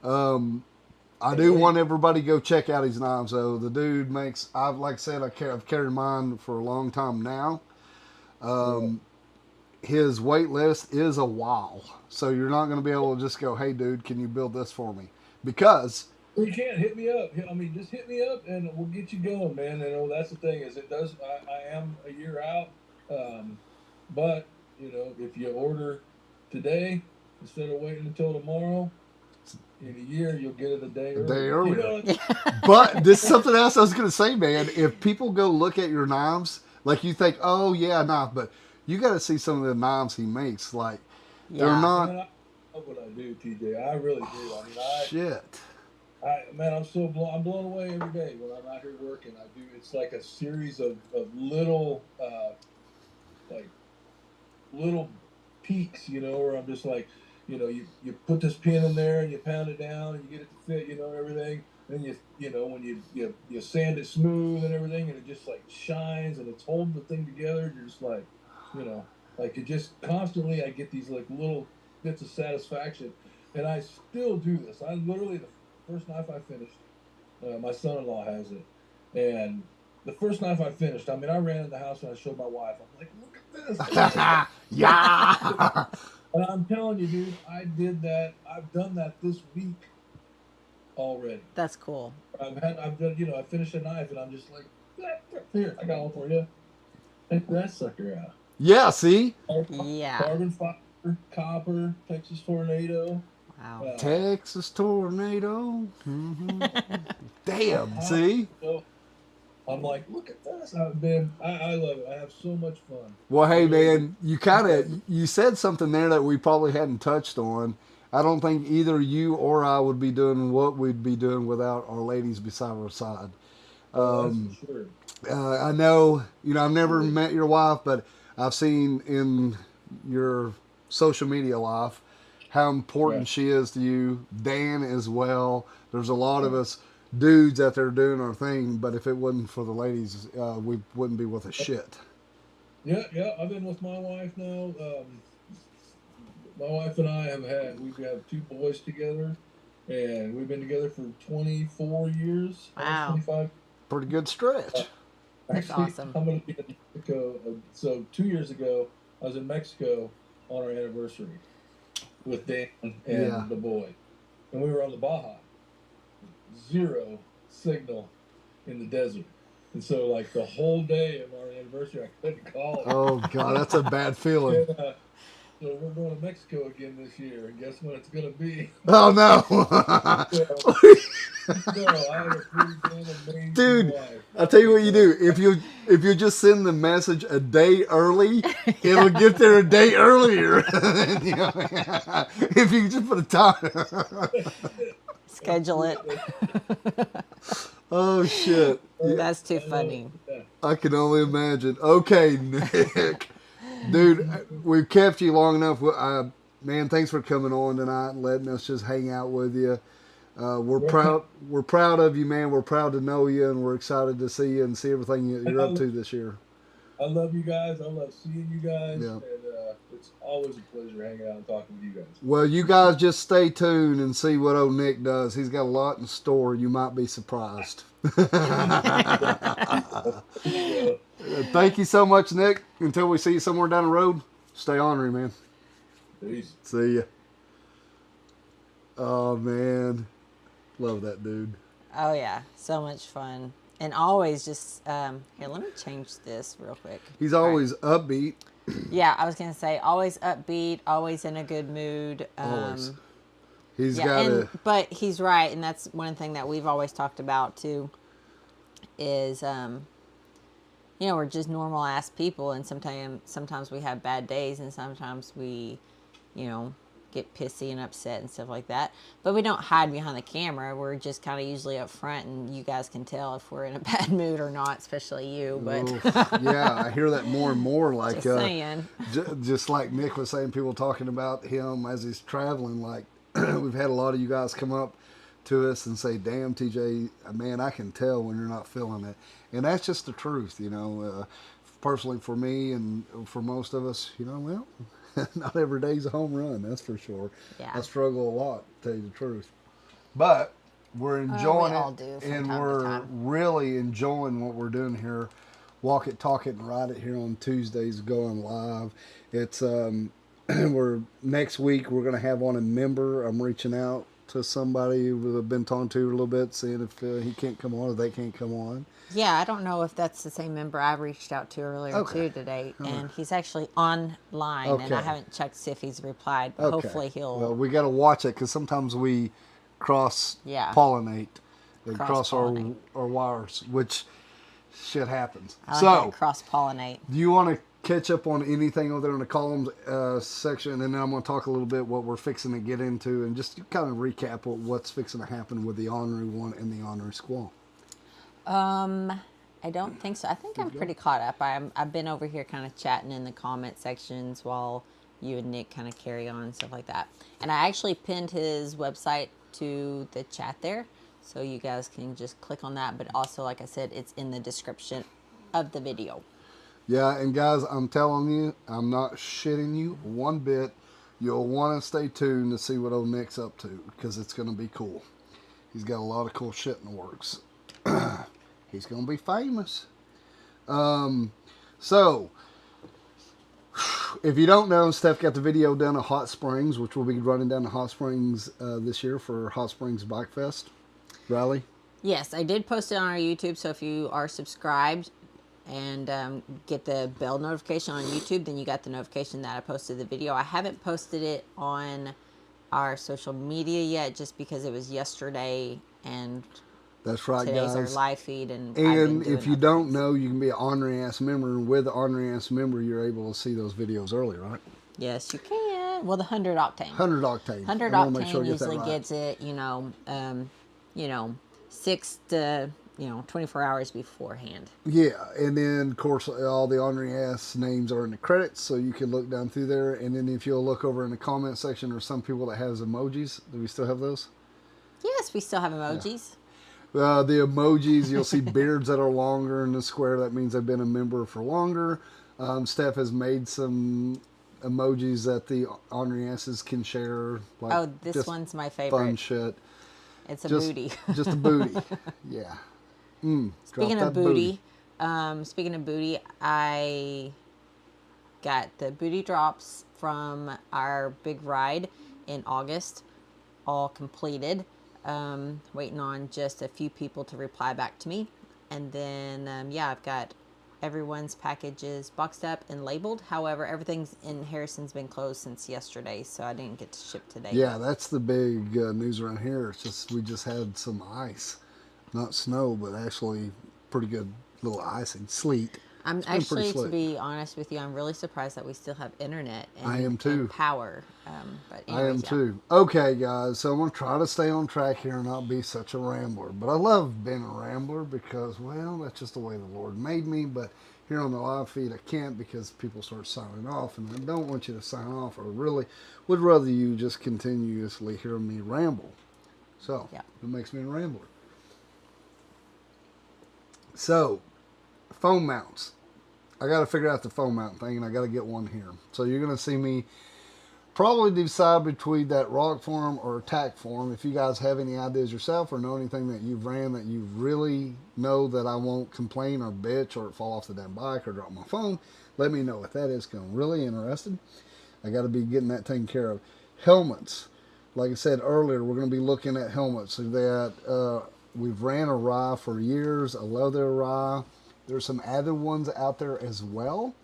I do want everybody to go check out his knives, though. The dude makes, like I said, I've carried mine for a long time now. His wait list is a wow. So you're not going to be able to just go, hey, dude, can you build this for me? Because you can't hit me up. I mean, just hit me up and we'll get you going, man. And that's the thing is, I am a year out. But, you know, if you order today instead of waiting until tomorrow, in a year, you'll get it a day earlier. You know? But this is something else I was going to say, man. If people go look at your knives, like you think, oh, yeah, knife, but you got to see some of the knives he makes. Like, they're not. Man, I love what I do, TJ. I really do. I mean, shit. Man, I'm blown away every day when I'm out here working. It's like a series of little, little peaks, you know, where I'm just like, you know, you put this pin in there and you pound it down and you get it to fit, you know, everything. And you know, when you sand it smooth and everything, and it just like shines and it's holding the thing together. You're just like, you know, like it just constantly. I get these like little bits of satisfaction, and I still do this. I literally the first knife I finished, my son-in-law has it, and the first knife I finished. I mean, I ran in the house and I showed my wife. I'm like, look at this. Yeah. And I'm telling you, dude, I did that. I've done that this week already. That's cool. I've done, you know, I finished a knife and I'm just like, here, I got one for you. Take that sucker out. Yeah, see? Carbon fiber, copper, Texas tornado. Wow. Texas tornado. Mm-hmm. Damn, see? So, I'm like, look at this. I love it. I have so much fun. Well, hey, man, you said something there that we probably hadn't touched on. I don't think either you or I would be doing what we'd be doing without our ladies beside our side. That's for sure. I know, you know, I've never met your wife, but I've seen in your social media life how important she is to you. Dan as well. There's a lot of us dudes out there doing our thing, but if it wasn't for the ladies, we wouldn't be worth a shit. Yeah. I've been with my wife now. My wife and I we have 2 boys together, and we've been together for 24 years. Wow. 25. Pretty good stretch. That's awesome. I'm going to be in Mexico. So 2 years ago, I was in Mexico on our anniversary with Dan and the boy. And we were on the Baja. 0 signal in the desert. And so, like, the whole day of our anniversary, I couldn't call it. Oh, God, that's a bad feeling. So we're going to Mexico again this year, and guess when it's going to be? Oh, no. I have a pretty damn amazing Dude, wife. I'll tell you what you do. If you just send the message a day early, it'll get there a day earlier. If you just put a time. Schedule it. Oh, shit. That's too funny. I can only imagine. Okay, Nick. Dude, we've kept you long enough. Man, thanks for coming on tonight and letting us just hang out with you. We're proud of you, man. We're proud to know you, and we're excited to see you and see everything you're up to this year. I love you guys. I love seeing you guys. Yeah. And It's always a pleasure hanging out and talking with you guys. Well, you guys just stay tuned and see what old Nick does. He's got a lot in store. You might be surprised. Thank you so much, Nick. Until we see you somewhere down the road, stay ornery, man. Peace. See ya. Oh, man. Love that dude. Oh, yeah. So much fun. And always just, here, let me change this real quick. He's always upbeat. Yeah, I was going to say, always upbeat, always in a good mood. Always. He's Yeah, got but he's right, and that's one thing that we've always talked about, too, is, you know, we're just normal-ass people, and sometimes we have bad days, and sometimes we, you know, get pissy and upset and stuff like that. But we don't hide behind the camera. We're just kind of usually up front, and you guys can tell if we're in a bad mood or not, especially you. But yeah, I hear that more and more. Like, just saying. Just like Nick was saying, people talking about him as he's traveling. Like, we've had a lot of you guys come up to us and say, "Damn, TJ, man, I can tell when you're not feeling it," and that's just the truth, you know. Personally, for me and for most of us, you know, well. Not every day's a home run, that's for sure. Yeah. I struggle a lot, to tell you the truth. But we're enjoying we all it, do from and time to we're time. really enjoying what we're doing here. Walk It, Talk It, and Ride It here on Tuesdays, going live. It's next week we're going to have on a member. I'm reaching out to somebody who I've been talking to a little bit, seeing if he can't come on or they can't come on. Yeah, I don't know if that's the same member I reached out to earlier too today, and he's actually online, and I haven't checked to see if he's replied, but hopefully he'll. Well, we got to watch it because sometimes we cross-pollinate and cross our wires, which shit happens. I like cross-pollinate. Do you want to catch up on anything over there in the columns section, and then I'm going to talk a little bit what we're fixing to get into, and just kind of recap what's fixing to happen with the Ornery One and the Ornery Squall. I don't think so. I think I'm pretty caught up. I've been over here kind of chatting in the comment sections while you and Nick kind of carry on and stuff like that. And I actually pinned his website to the chat there, so you guys can just click on that. But also, like I said, it's in the description of the video. Yeah, and guys, I'm telling you, I'm not shitting you one bit. You'll want to stay tuned to see what old Nick's up to, because it's going to be cool. He's got a lot of cool shit in the works. He's going to be famous. So, if you don't know, Steph got the video done at Hot Springs, which we'll be running down to Hot Springs this year for Hot Springs Bike Fest rally. Yes, I did post it on our YouTube, so if you are subscribed and get the bell notification on YouTube, then you got the notification that I posted the video. I haven't posted it on our social media yet, just because it was yesterday, and that's right, today's guys. our live feed, and if you don't know, you can be an Ornery Ass member, and with the Ornery Ass member, you're able to see those videos early, right? Yes, you can. Well, the 100 octane. 100 octane. 100 octane usually gets it, you know, 6 to 24 hours beforehand. Yeah, and then of course all the Ornery Ass names are in the credits, so you can look down through there. And then if you'll look over in the comment section, there's some people that has emojis. Do we still have those? Yes, we still have emojis. Yeah. The emojis, you'll see beards that are longer in the square. That means they've been a member for longer. Steph has made some emojis that the Ornery Asses can share. Like this one's my favorite. Fun shit. It's a booty. Just a booty. Yeah. Speaking of booty, I got the booty drops from our big ride in August, all completed. Waiting on just a few people to reply back to me. And then, I've got everyone's packages boxed up and labeled. However, everything's in Harrison's been closed since yesterday, so I didn't get to ship today. Yeah, that's the big news around here. It's just we just had some ice. Not snow, but actually pretty good little icing. Sleet. I'm actually, to be honest with you, I'm really surprised that we still have internet and, I am too. And power. But anyways, I am too. Okay, guys, so I'm going to try to stay on track here and not be such a rambler. But I love being a rambler because, well, that's just the way the Lord made me. But here on the live feed, I can't because people start signing off. And I don't want you to sign off. I really would rather you just continuously hear me ramble. So, it makes me a rambler. So, phone mounts. I got to figure out the foam mount thing, and I got to get one here. So you're going to see me probably decide between that rock form or tack form. If you guys have any ideas yourself or know anything that you've ran that you really know that I won't complain or bitch or fall off the damn bike or drop my phone, let me know. If that is going really interested, I got to be getting that taken care of. Helmets. Like I said earlier, we're going to be looking at helmets that we've ran a rye for years. I love their rye. There's some added ones out there as well.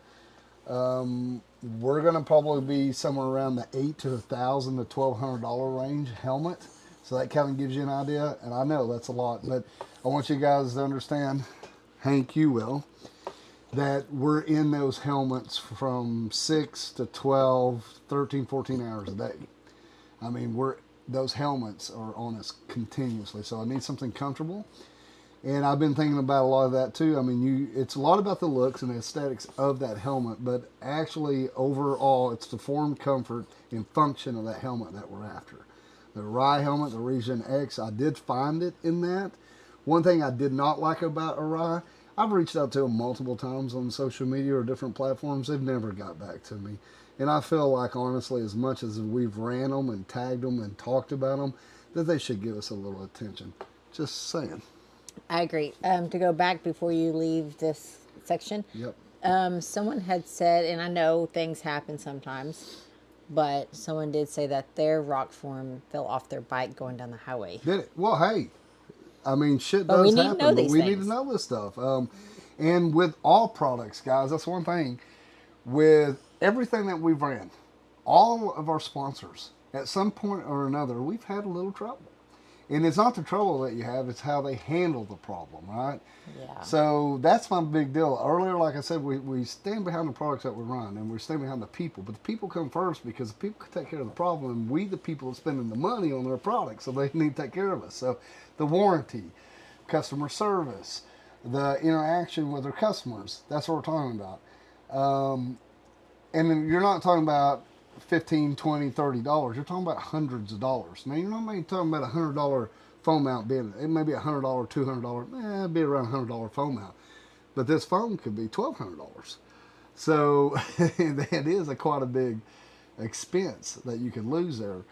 We're going to probably be somewhere around the $8 to $1,000 to $1,200 range helmet. So that kind of gives you an idea. And I know that's a lot, but I want you guys to understand, Hank, you will, that we're in those helmets from 6 to 12, 13, 14 hours a day. I mean, those helmets are on us continuously. So I need something comfortable. And I've been thinking about a lot of that too. I mean, it's a lot about the looks and the aesthetics of that helmet, but actually overall, it's the form, comfort, and function of that helmet that we're after. The Rye helmet, the Region X, I did find it in that. One thing I did not like about a Rye, I've reached out to them multiple times on social media or different platforms. They've never got back to me. And I feel like, honestly, as much as we've ran them and tagged them and talked about them, that they should give us a little attention. Just saying. I agree. To go back before you leave this section, Yep. Someone had said, and I know things happen sometimes, but someone did say that their rock form fell off their bike going down the highway. Did it? Well, hey, I mean, shit But we does need to happen, know but these we need things. to know this stuff. And with all products, guys, that's one thing. With everything that we've ran, all of our sponsors, at some point or another, we've had a little trouble. And it's not the trouble that you have, it's how they handle the problem, right? Yeah. So that's my big deal. Earlier, like I said, we stand behind the products that we run, and we stand behind the people. But the people come first because the people can take care of the problem, and we, the people, are spending the money on their products, so they need to take care of us. So the warranty, customer service, the interaction with their customers, that's what we're talking about. And then you're not talking about $15, $20, $30. You're talking about hundreds of dollars. Now, you're not maybe talking about $100 foam mount being, it may be $100, $200, it'd be around $100 foam mount. But this foam could be $1,200. So that is quite a big expense that you can lose there.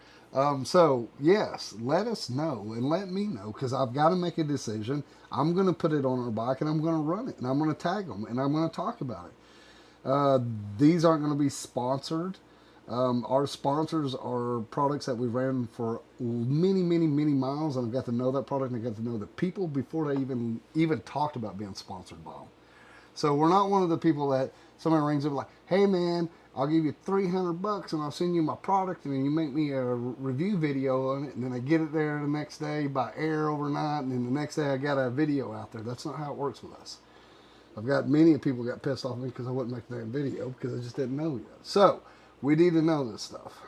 So yes, let us know and let me know, because I've got to make a decision. I'm going to put it on our bike and I'm going to run it and I'm going to tag them and I'm going to talk about it. These aren't going to be sponsored. Our sponsors are products that we ran for many, many, many miles, and I got to know that product and I got to know the people before they even talked about being sponsored by them. So we're not one of the people that somebody rings up like, hey man, I'll give you $300 and I'll send you my product and then you make me a review video on it, and then I get it there the next day by air overnight, and then the next day I got a video out there. That's not how it works with us. I've got many people got pissed off at me because I wouldn't make that video because I just didn't know yet. So we need to know this stuff.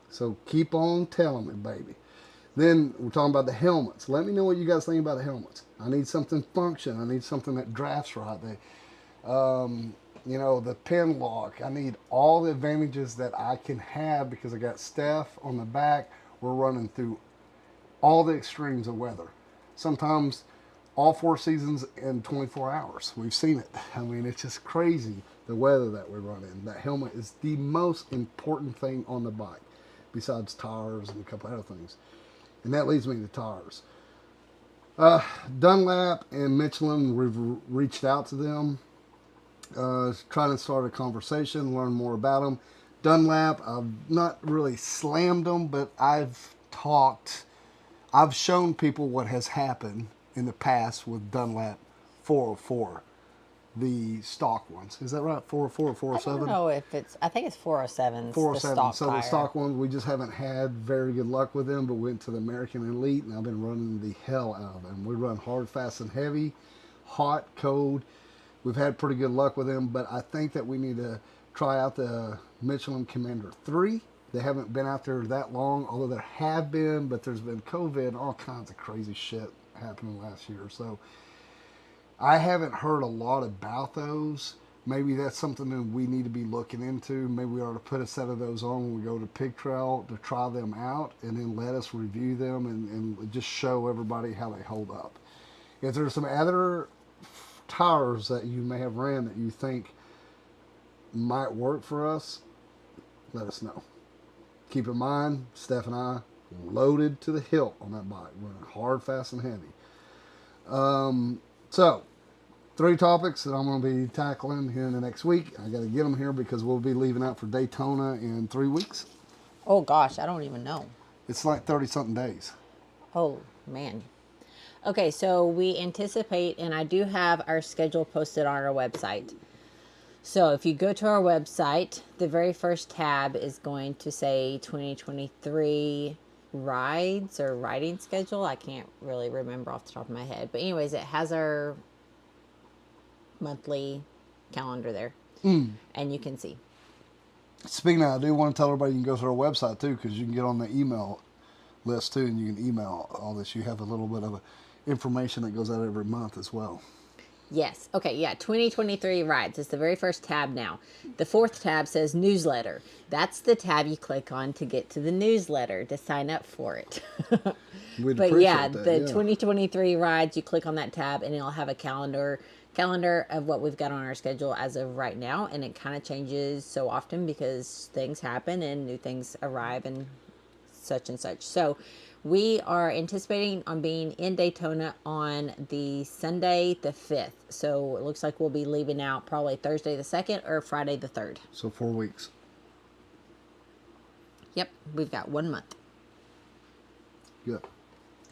So keep on telling me, baby. Then we're talking about the helmets. Let me know what you guys think about the helmets. I need something function. I need something that drafts right. The pin lock. I need all the advantages that I can have because I got Steph on the back. We're running through all the extremes of weather. Sometimes all 4 seasons in 24 hours. We've seen it. I mean, it's just crazy, the weather that we run in. That helmet is the most important thing on the bike, besides tires and a couple other things. And that leads me to tires. Dunlap and Michelin, we've reached out to them, trying to start a conversation, learn more about them. Dunlap, I've not really slammed them, but I've shown people what has happened in the past with Dunlap 404, the stock ones. Is that right? 404 or 407? I don't know if I think it's 407. 407. So the stock ones, we just haven't had very good luck with them, but went to the American Elite, and I've been running the hell out of them. We run hard, fast, and heavy, hot, cold. We've had pretty good luck with them, but I think that we need to try out the Michelin Commander 3. They haven't been out there that long, although there have been, but there's been COVID and all kinds of crazy shit happening last year. So I haven't heard a lot about those. Maybe that's something that we need to be looking into. Maybe we ought to put a set of those on when we go to Pig Trail to try them out, and then let us review them and just show everybody how they hold up. If there's some other tires that you may have ran that you think might work for us, let us know. Keep in mind, Steph and I loaded to the hilt on that bike. We're hard, fast, and heavy. So, 3 topics that I'm going to be tackling here in the next week. I got to get them here because we'll be leaving out for Daytona in 3 weeks. Oh gosh, I don't even know. It's like 30-something days. Oh man. Okay, so we anticipate, and I do have our schedule posted on our website. So if you go to our website, the very first tab is going to say 2023 rides or riding schedule. I can't really remember off the top of my head. But anyways, it has our monthly calendar there. And you can see. Speaking of, I do want to tell everybody you can go to our website too, because you can get on the email list too, and you can email all this. You have a little bit of information that goes out every month as well. Yes. Okay. Yeah. 2023 rides. It's the very first tab now. The 4th tab says newsletter. That's the tab you click on to get to the newsletter to sign up for it. But yeah, the 2023 rides, you click on that tab and it'll have a calendar of what we've got on our schedule as of right now. And it kind of changes so often because things happen and new things arrive and such. So we are anticipating on being in Daytona on the Sunday the 5th. So it looks like we'll be leaving out probably Thursday the 2nd or Friday the 3rd. So 4 weeks. Yep, we've got 1 month. Good.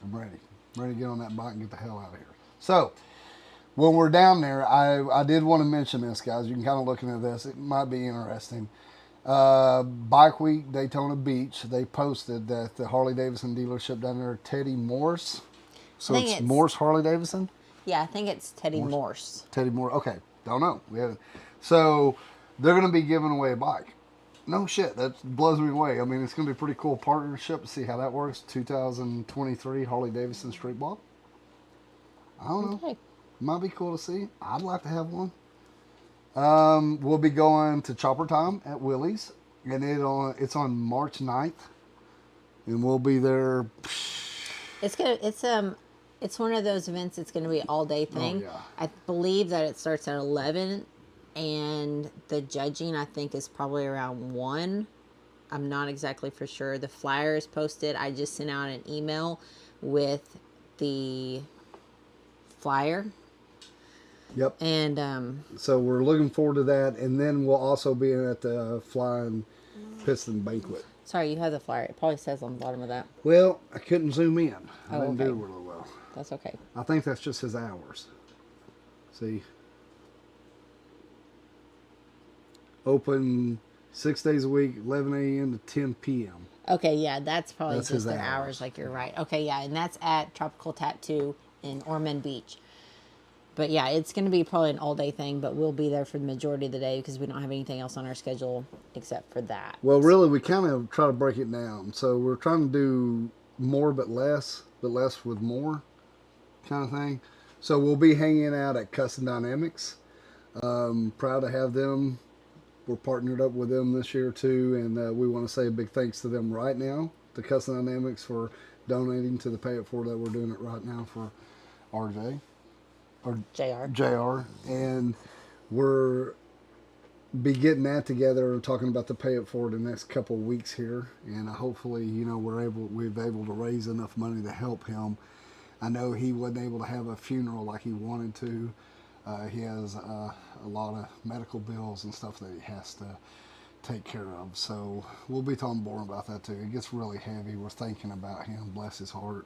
I'm ready. I'm ready to get on that bike and get the hell out of here. So, when we're down there, I did want to mention this, guys. You can kind of look into this. It might be interesting. Bike Week, Daytona Beach, they posted that the Harley-Davidson dealership down there, T.W R. So it's Morse Harley-Davidson? Yeah, I think it's Teddy Morse. Teddy Moore. Okay. Don't know. We haven't. So, they're going to be giving away a bike. No shit. That blows me away. I mean, it's going to be a pretty cool partnership to see how that works. 2023 Harley-Davidson Street Block. I don't know. Okay. Might be cool to see. I'd like to have one. We'll be going to Chopper Time at Willies, and it's on March 9th, and we'll be there. It's one of those events. It's going to be all day thing. Oh, yeah. I believe that it starts at 11, and the judging I think is probably around 1. I'm not exactly for sure. The flyer is posted. I just sent out an email with the flyer. Yep. And so we're looking forward to that, and then we'll also be at the Flying Piston Banquet. Sorry, you have the flyer. It probably says on the bottom of that. Well, I couldn't zoom in. I didn't do okay. really well. That's okay. I think that's just his hours. See? Open 6 days a week, 11 a.m. to 10 p.m. Okay, yeah, that's probably That's just his their hours, like you're right. Okay, yeah, and that's at Tropical Tattoo in Ormond Beach. But yeah, it's going to be probably an all-day thing, but we'll be there for the majority of the day because we don't have anything else on our schedule except for that. Well, really, we kind of try to break it down. So we're trying to do more but less with more kind of thing. So we'll be hanging out at Custom Dynamics. Proud to have them. We're partnered up with them this year too, and we want to say a big thanks to them right now, to Custom Dynamics, for donating to the Pay It Forward that we're doing it right now for RJ. Or JR. And we're be getting that together and talking about the Pay It Forward the next couple of weeks here. And hopefully, we've able to raise enough money to help him. I know he wasn't able to have a funeral like he wanted to. He has a lot of medical bills and stuff that he has to take care of. So we'll be talking more about that too. It gets really heavy. We're thinking about him, bless his heart.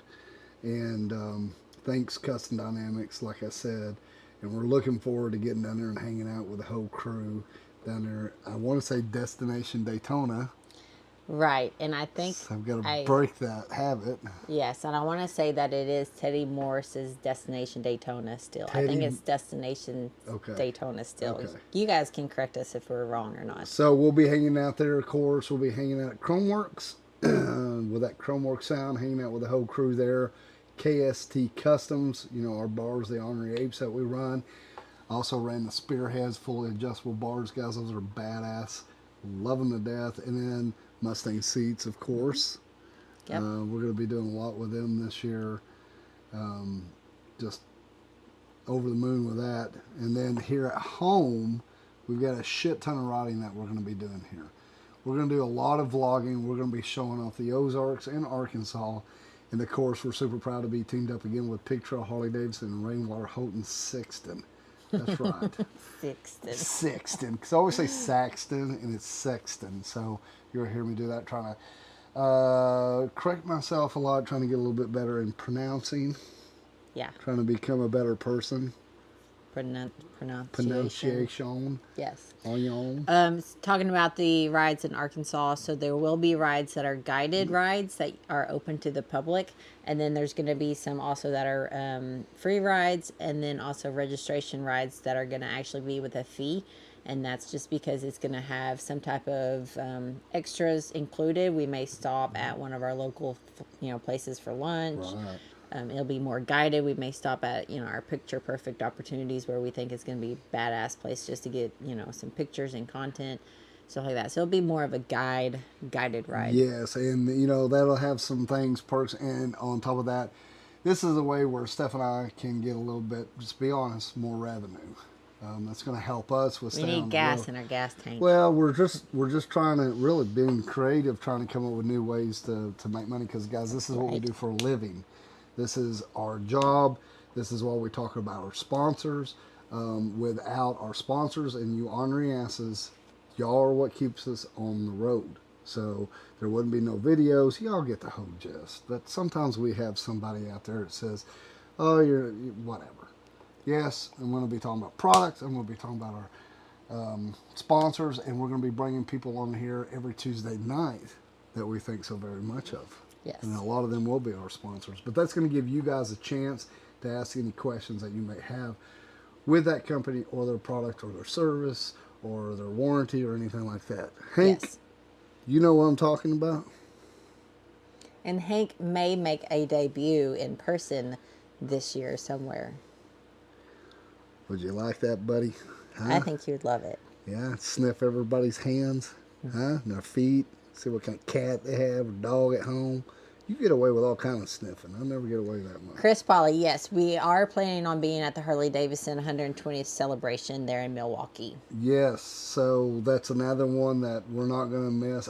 And thanks Custom Dynamics, like I said. And we're looking forward to getting down there and hanging out with the whole crew down there. I want to say Destination Daytona. Right, and I think So I've got to break that habit. Yes, and I want to say that it is Teddy Morris's Destination Daytona still. I think it's Destination Daytona still. Okay. You guys can correct us if we're wrong or not. So we'll be hanging out there, of course. We'll be hanging out at Chromeworks with that Chromeworks sound, hanging out with the whole crew there. KST Customs, our bars, the Ornery Apes that we run. Also ran the Spearheads, fully adjustable bars, guys. Those are badass. Love them to death. And then Mustang Seats, of course. Yep. We're going to be doing a lot with them this year. Just over the moon with that. And then here at home, We've got a shit ton of riding that we're going to be doing here. We're going to do a lot of vlogging. We're going to be showing off the Ozarks and Arkansas. And of course, we're super proud to be teamed up again with Pig Trail, Harley Davidson, and Rainwater Houghton Sexton. That's right. Sexton. Because I always say Saxton, and it's Sexton. So you'll hear me do that, trying to correct myself a lot, trying to get a little bit better in pronouncing. Yeah. Trying to become a better person. Pronunciation. Yes. Talking about the rides in Arkansas, so there will be rides that are guided rides that are open to the public, and then there's going to be some also that are free rides, and then also registration rides that are going to actually be with a fee, and that's just because it's going to have some type of extras included. We may stop at one of our local, places for lunch. Right. It'll be more guided. We may stop at, our picture perfect opportunities where we think it's going to be a badass place just to get, some pictures and content, stuff like that. So it'll be more of a guided ride. Yes, and, that'll have some things, perks, and on top of that, this is a way where Steph and I can get a little bit, just be honest, more revenue. That's going to help us with We need gas in our gas tank. Well, we're just trying to really being creative, trying to come up with new ways to make money, because, guys, this is what we do for a living. This is our job. This is why we talk about our sponsors. Without our sponsors and you ornery asses, y'all are what keeps us on the road. So there wouldn't be no videos. Y'all get the whole gist. But sometimes we have somebody out there that says, oh, you're whatever. Yes, I'm going to be talking about products. I'm going to be talking about our sponsors. And we're going to be bringing people on here every Tuesday night that we think so very much of. Yes. And a lot of them will be our sponsors. But that's going to give you guys a chance to ask any questions that you may have with that company or their product or their service or their warranty or anything like that. Hank, yes. You know what I'm talking about? And Hank may make a debut in person this year somewhere. Would you like that, buddy? Huh? I think you would love it. Yeah, sniff everybody's hands, and their feet. See what kind of cat they have or dog at home. You get away with all kind of sniffing. I never get away that much. Chris Polly, yes, we are planning on being at the Harley Davidson 120th celebration there in Milwaukee. Yes, so that's another one that we're not going to miss.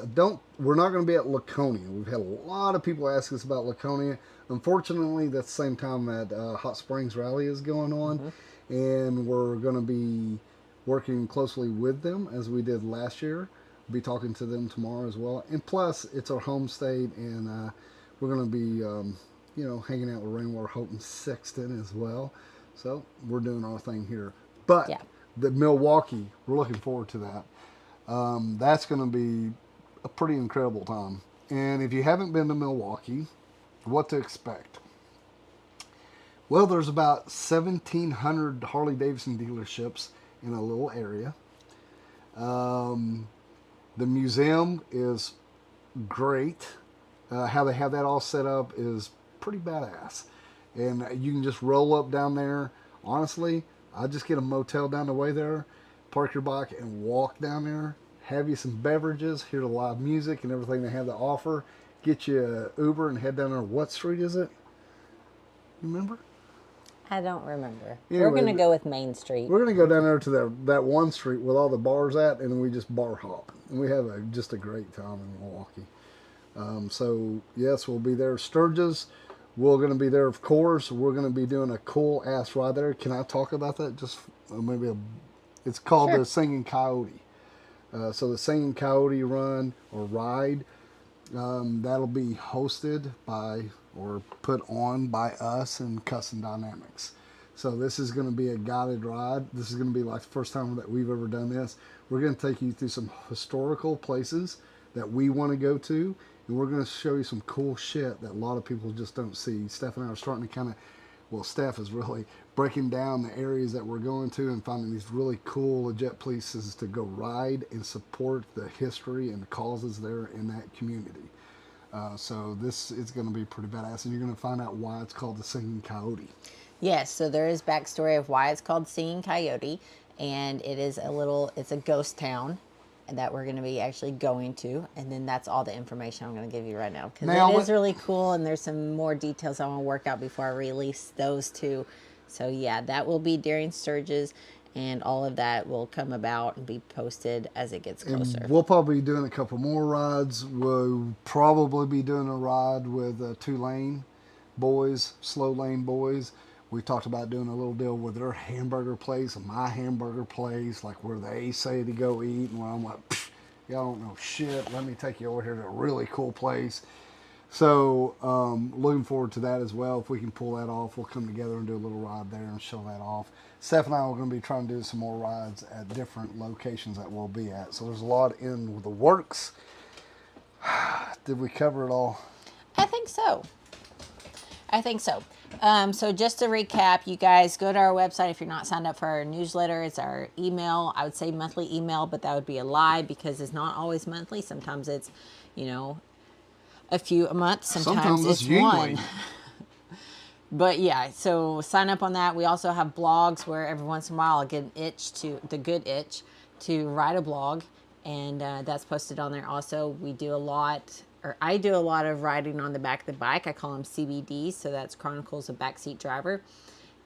We're not going to be at Laconia. We've had a lot of people ask us about Laconia. Unfortunately, that's the same time that Hot Springs Rally is going on, and we're going to be working closely with them as we did last year. Be talking to them tomorrow as well, and plus it's our home state, and we're going to be hanging out with Rainwater Houghton Sexton as well. So we're doing our thing here, but the Milwaukee, we're looking forward to that. That's going to be a pretty incredible time. And if you haven't been to Milwaukee, what to expect? Well, there's about 1,700 Harley Davidson dealerships in a little area. The museum is great. How they have that all set up is pretty badass. And you can just roll up down there. Honestly, I just get a motel down the way there, park your bike, and walk down there. Have you some beverages, hear the live music and everything they have to offer. Get you an Uber and head down there. What street is it? You remember? I don't remember. Anyway, we're going to go with Main Street. We're going to go down there to that one street with all the bars at, and then we just bar hop. And we have just a great time in Milwaukee. So, yes, we'll be there. Sturgis, we're going to be there, of course. We're going to be doing a cool-ass ride there. Can I talk about that? Just it's called the Singing Coyote. So the Singing Coyote run or ride, that'll be hosted by or put on by us and Custom Dynamics. So this is going to be a guided ride. This is going to be like the first time that we've ever done this. We're going to take you through some historical places that we want to go to, and we're going to show you some cool shit that a lot of people just don't see. Steph and I are starting to Steph is really breaking down the areas that we're going to and finding these really cool, legit places to go ride and support the history and the causes there in that community. So this is going to be pretty badass, and you're going to find out why it's called the Singing Coyote. Yes, so there is backstory of why it's called Singing Coyote, and it's a ghost town that we're going to be actually going to, and then that's all the information I'm going to give you right now, because it is really cool, and there's some more details I want to work out before I release those two. So yeah, that will be during Sturgis. and all of that will come about and be posted as it gets closer. And we'll probably be doing a couple more rides. We'll probably be doing a ride with 2 Lane boys, Slow Lane boys. We talked about doing a little deal with their hamburger place and my hamburger place, like where they say to go eat, and where I'm like, y'all don't know shit. Let me take you over here to a really cool place. So looking forward to that as well. If we can pull that off, we'll come together and do a little ride there and show that off. Steph and I are going to be trying to do some more rides at different locations that we'll be at. So there's a lot in the works. Did we cover it all? I think so. So just to recap, you guys go to our website. If you're not signed up for our newsletter, it's our email. I would say monthly email, but that would be a lie because it's not always monthly. Sometimes it's, a few a month. Sometimes it's one. But yeah, so sign up on that. We also have blogs where every once in a while I'll get the good itch to write a blog, and that's posted on there also. I do a lot of riding on the back of the bike. I call them CBDs, so that's Chronicles of Backseat Driver,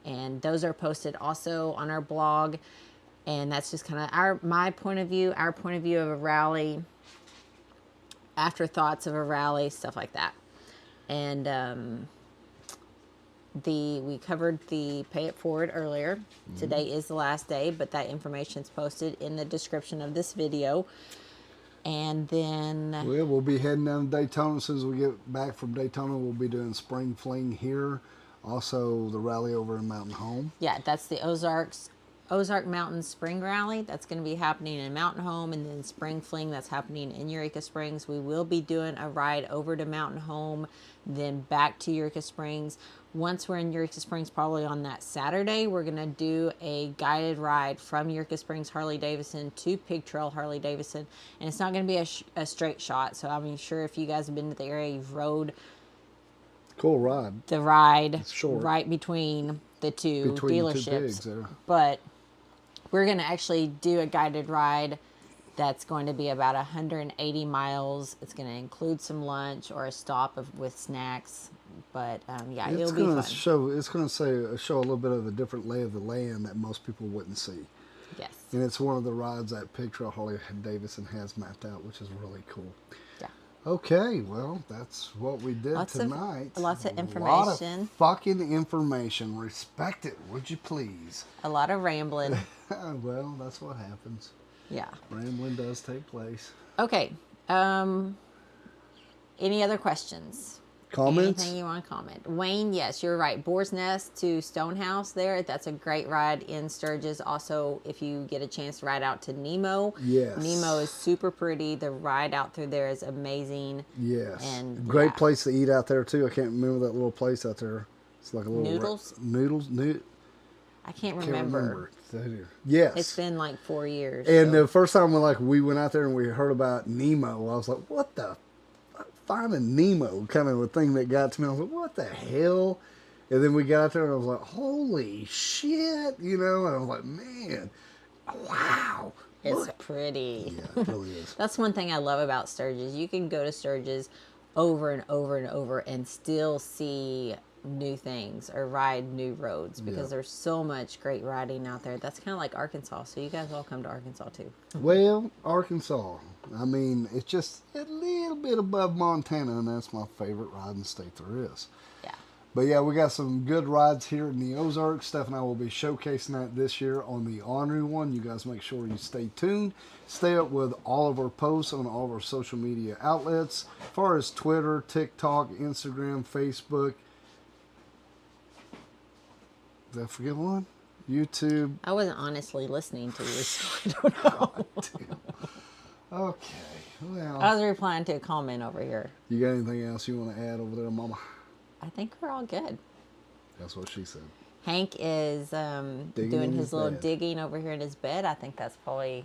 and those are posted also on our blog. And that's just kind of our point of view of a rally, afterthoughts of a rally, stuff like that. And we covered the Pay It Forward earlier. Mm-hmm. Today is the last day, but that information is posted in the description of this video. And then we'll be heading down to Daytona as soon as we get back from Daytona. We'll be doing Spring Fling here, also the rally over in Mountain Home. Yeah, that's the Ozark Mountain Spring Rally. That's going to be happening in Mountain Home, and then Spring Fling that's happening in Eureka Springs. We will be doing a ride over to Mountain Home, then back to Eureka Springs. Once we're in Eureka Springs, probably on that Saturday, we're going to do a guided ride from Eureka Springs Harley-Davidson to Pig Trail Harley-Davidson. And it's not going to be a straight shot. So I'm sure if you guys have been to the area, you've rode cool ride. The ride right between the two dealerships. But we're going to actually do a guided ride that's going to be about 180 miles. It's going to include some lunch or a stop with snacks. But it'll be fun. It's going to show a little bit of a different lay of the land that most people wouldn't see. Yes. And it's one of the rides that Pig Trail Harley-Davidson has mapped out, which is really cool. Yeah. Okay, well, that's what we did tonight. Lots of information. A lot of fucking information. Respect it, would you please? A lot of rambling. Well, that's what happens. Yeah. Rambling does take place. Okay. Any other questions? Comments? Anything you want to comment? Wayne, yes, you're right. Boar's Nest to Stonehouse there. That's a great ride in Sturgis. Also, if you get a chance to ride out to Nemo. Yes. Nemo is super pretty. The ride out through there is amazing. Yes. And great place to eat out there, too. I can't remember that little place out there. It's like a little... Noodles? I can't remember. Yes. It's been like 4 years. And the first time we went out there and we heard about Nemo, I was like, what the... Finding Nemo, kind of a thing that got to me. I was like, what the hell? And then we got out there and I was like, holy shit, and I was like, man, wow. It's pretty. Yeah, it really is. That's one thing I love about Sturgis. You can go to Sturgis over and over and over and still see new things or ride new roads because there's so much great riding out there. That's kind of like Arkansas. So you guys all come to Arkansas too. Well, Arkansas. I mean, it's just a little bit above Montana, and that's my favorite riding state there is. Yeah. But yeah, we got some good rides here in the Ozarks. Steph and I will be showcasing that this year on the Ornery One. You guys make sure you stay tuned. Stay up with all of our posts on all of our social media outlets. As far as Twitter, TikTok, Instagram, Facebook. Did I forget one? YouTube. I wasn't honestly listening to you, so I don't know. Okay, well. I was replying to a comment over here. You got anything else you want to add over there, Mama? I think we're all good. That's what she said. Hank is doing his little digging over here in his bed. I think that's probably,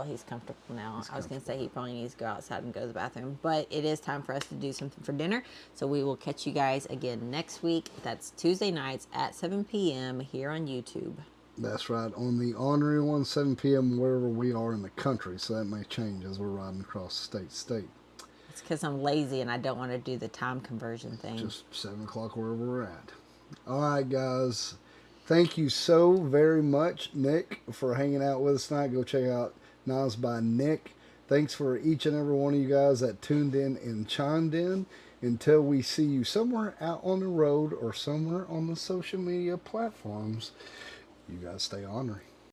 he's comfortable now. I was going to say he probably needs to go outside and go to the bathroom. But it is time for us to do something for dinner. So we will catch you guys again next week. That's Tuesday nights at 7 p.m. here on YouTube. That's right. On the Ornery One, 7 p.m. wherever we are in the country. So that may change as we're riding across state. It's because I'm lazy and I don't want to do the time conversion thing. Just 7 o'clock wherever we're at. All right, guys. Thank you so very much, Nick, for hanging out with us tonight. Go check out Nas by Nick. Thanks for each and every one of you guys that tuned in and chimed in. Until we see you somewhere out on the road or somewhere on the social media platforms, you guys stay ornery.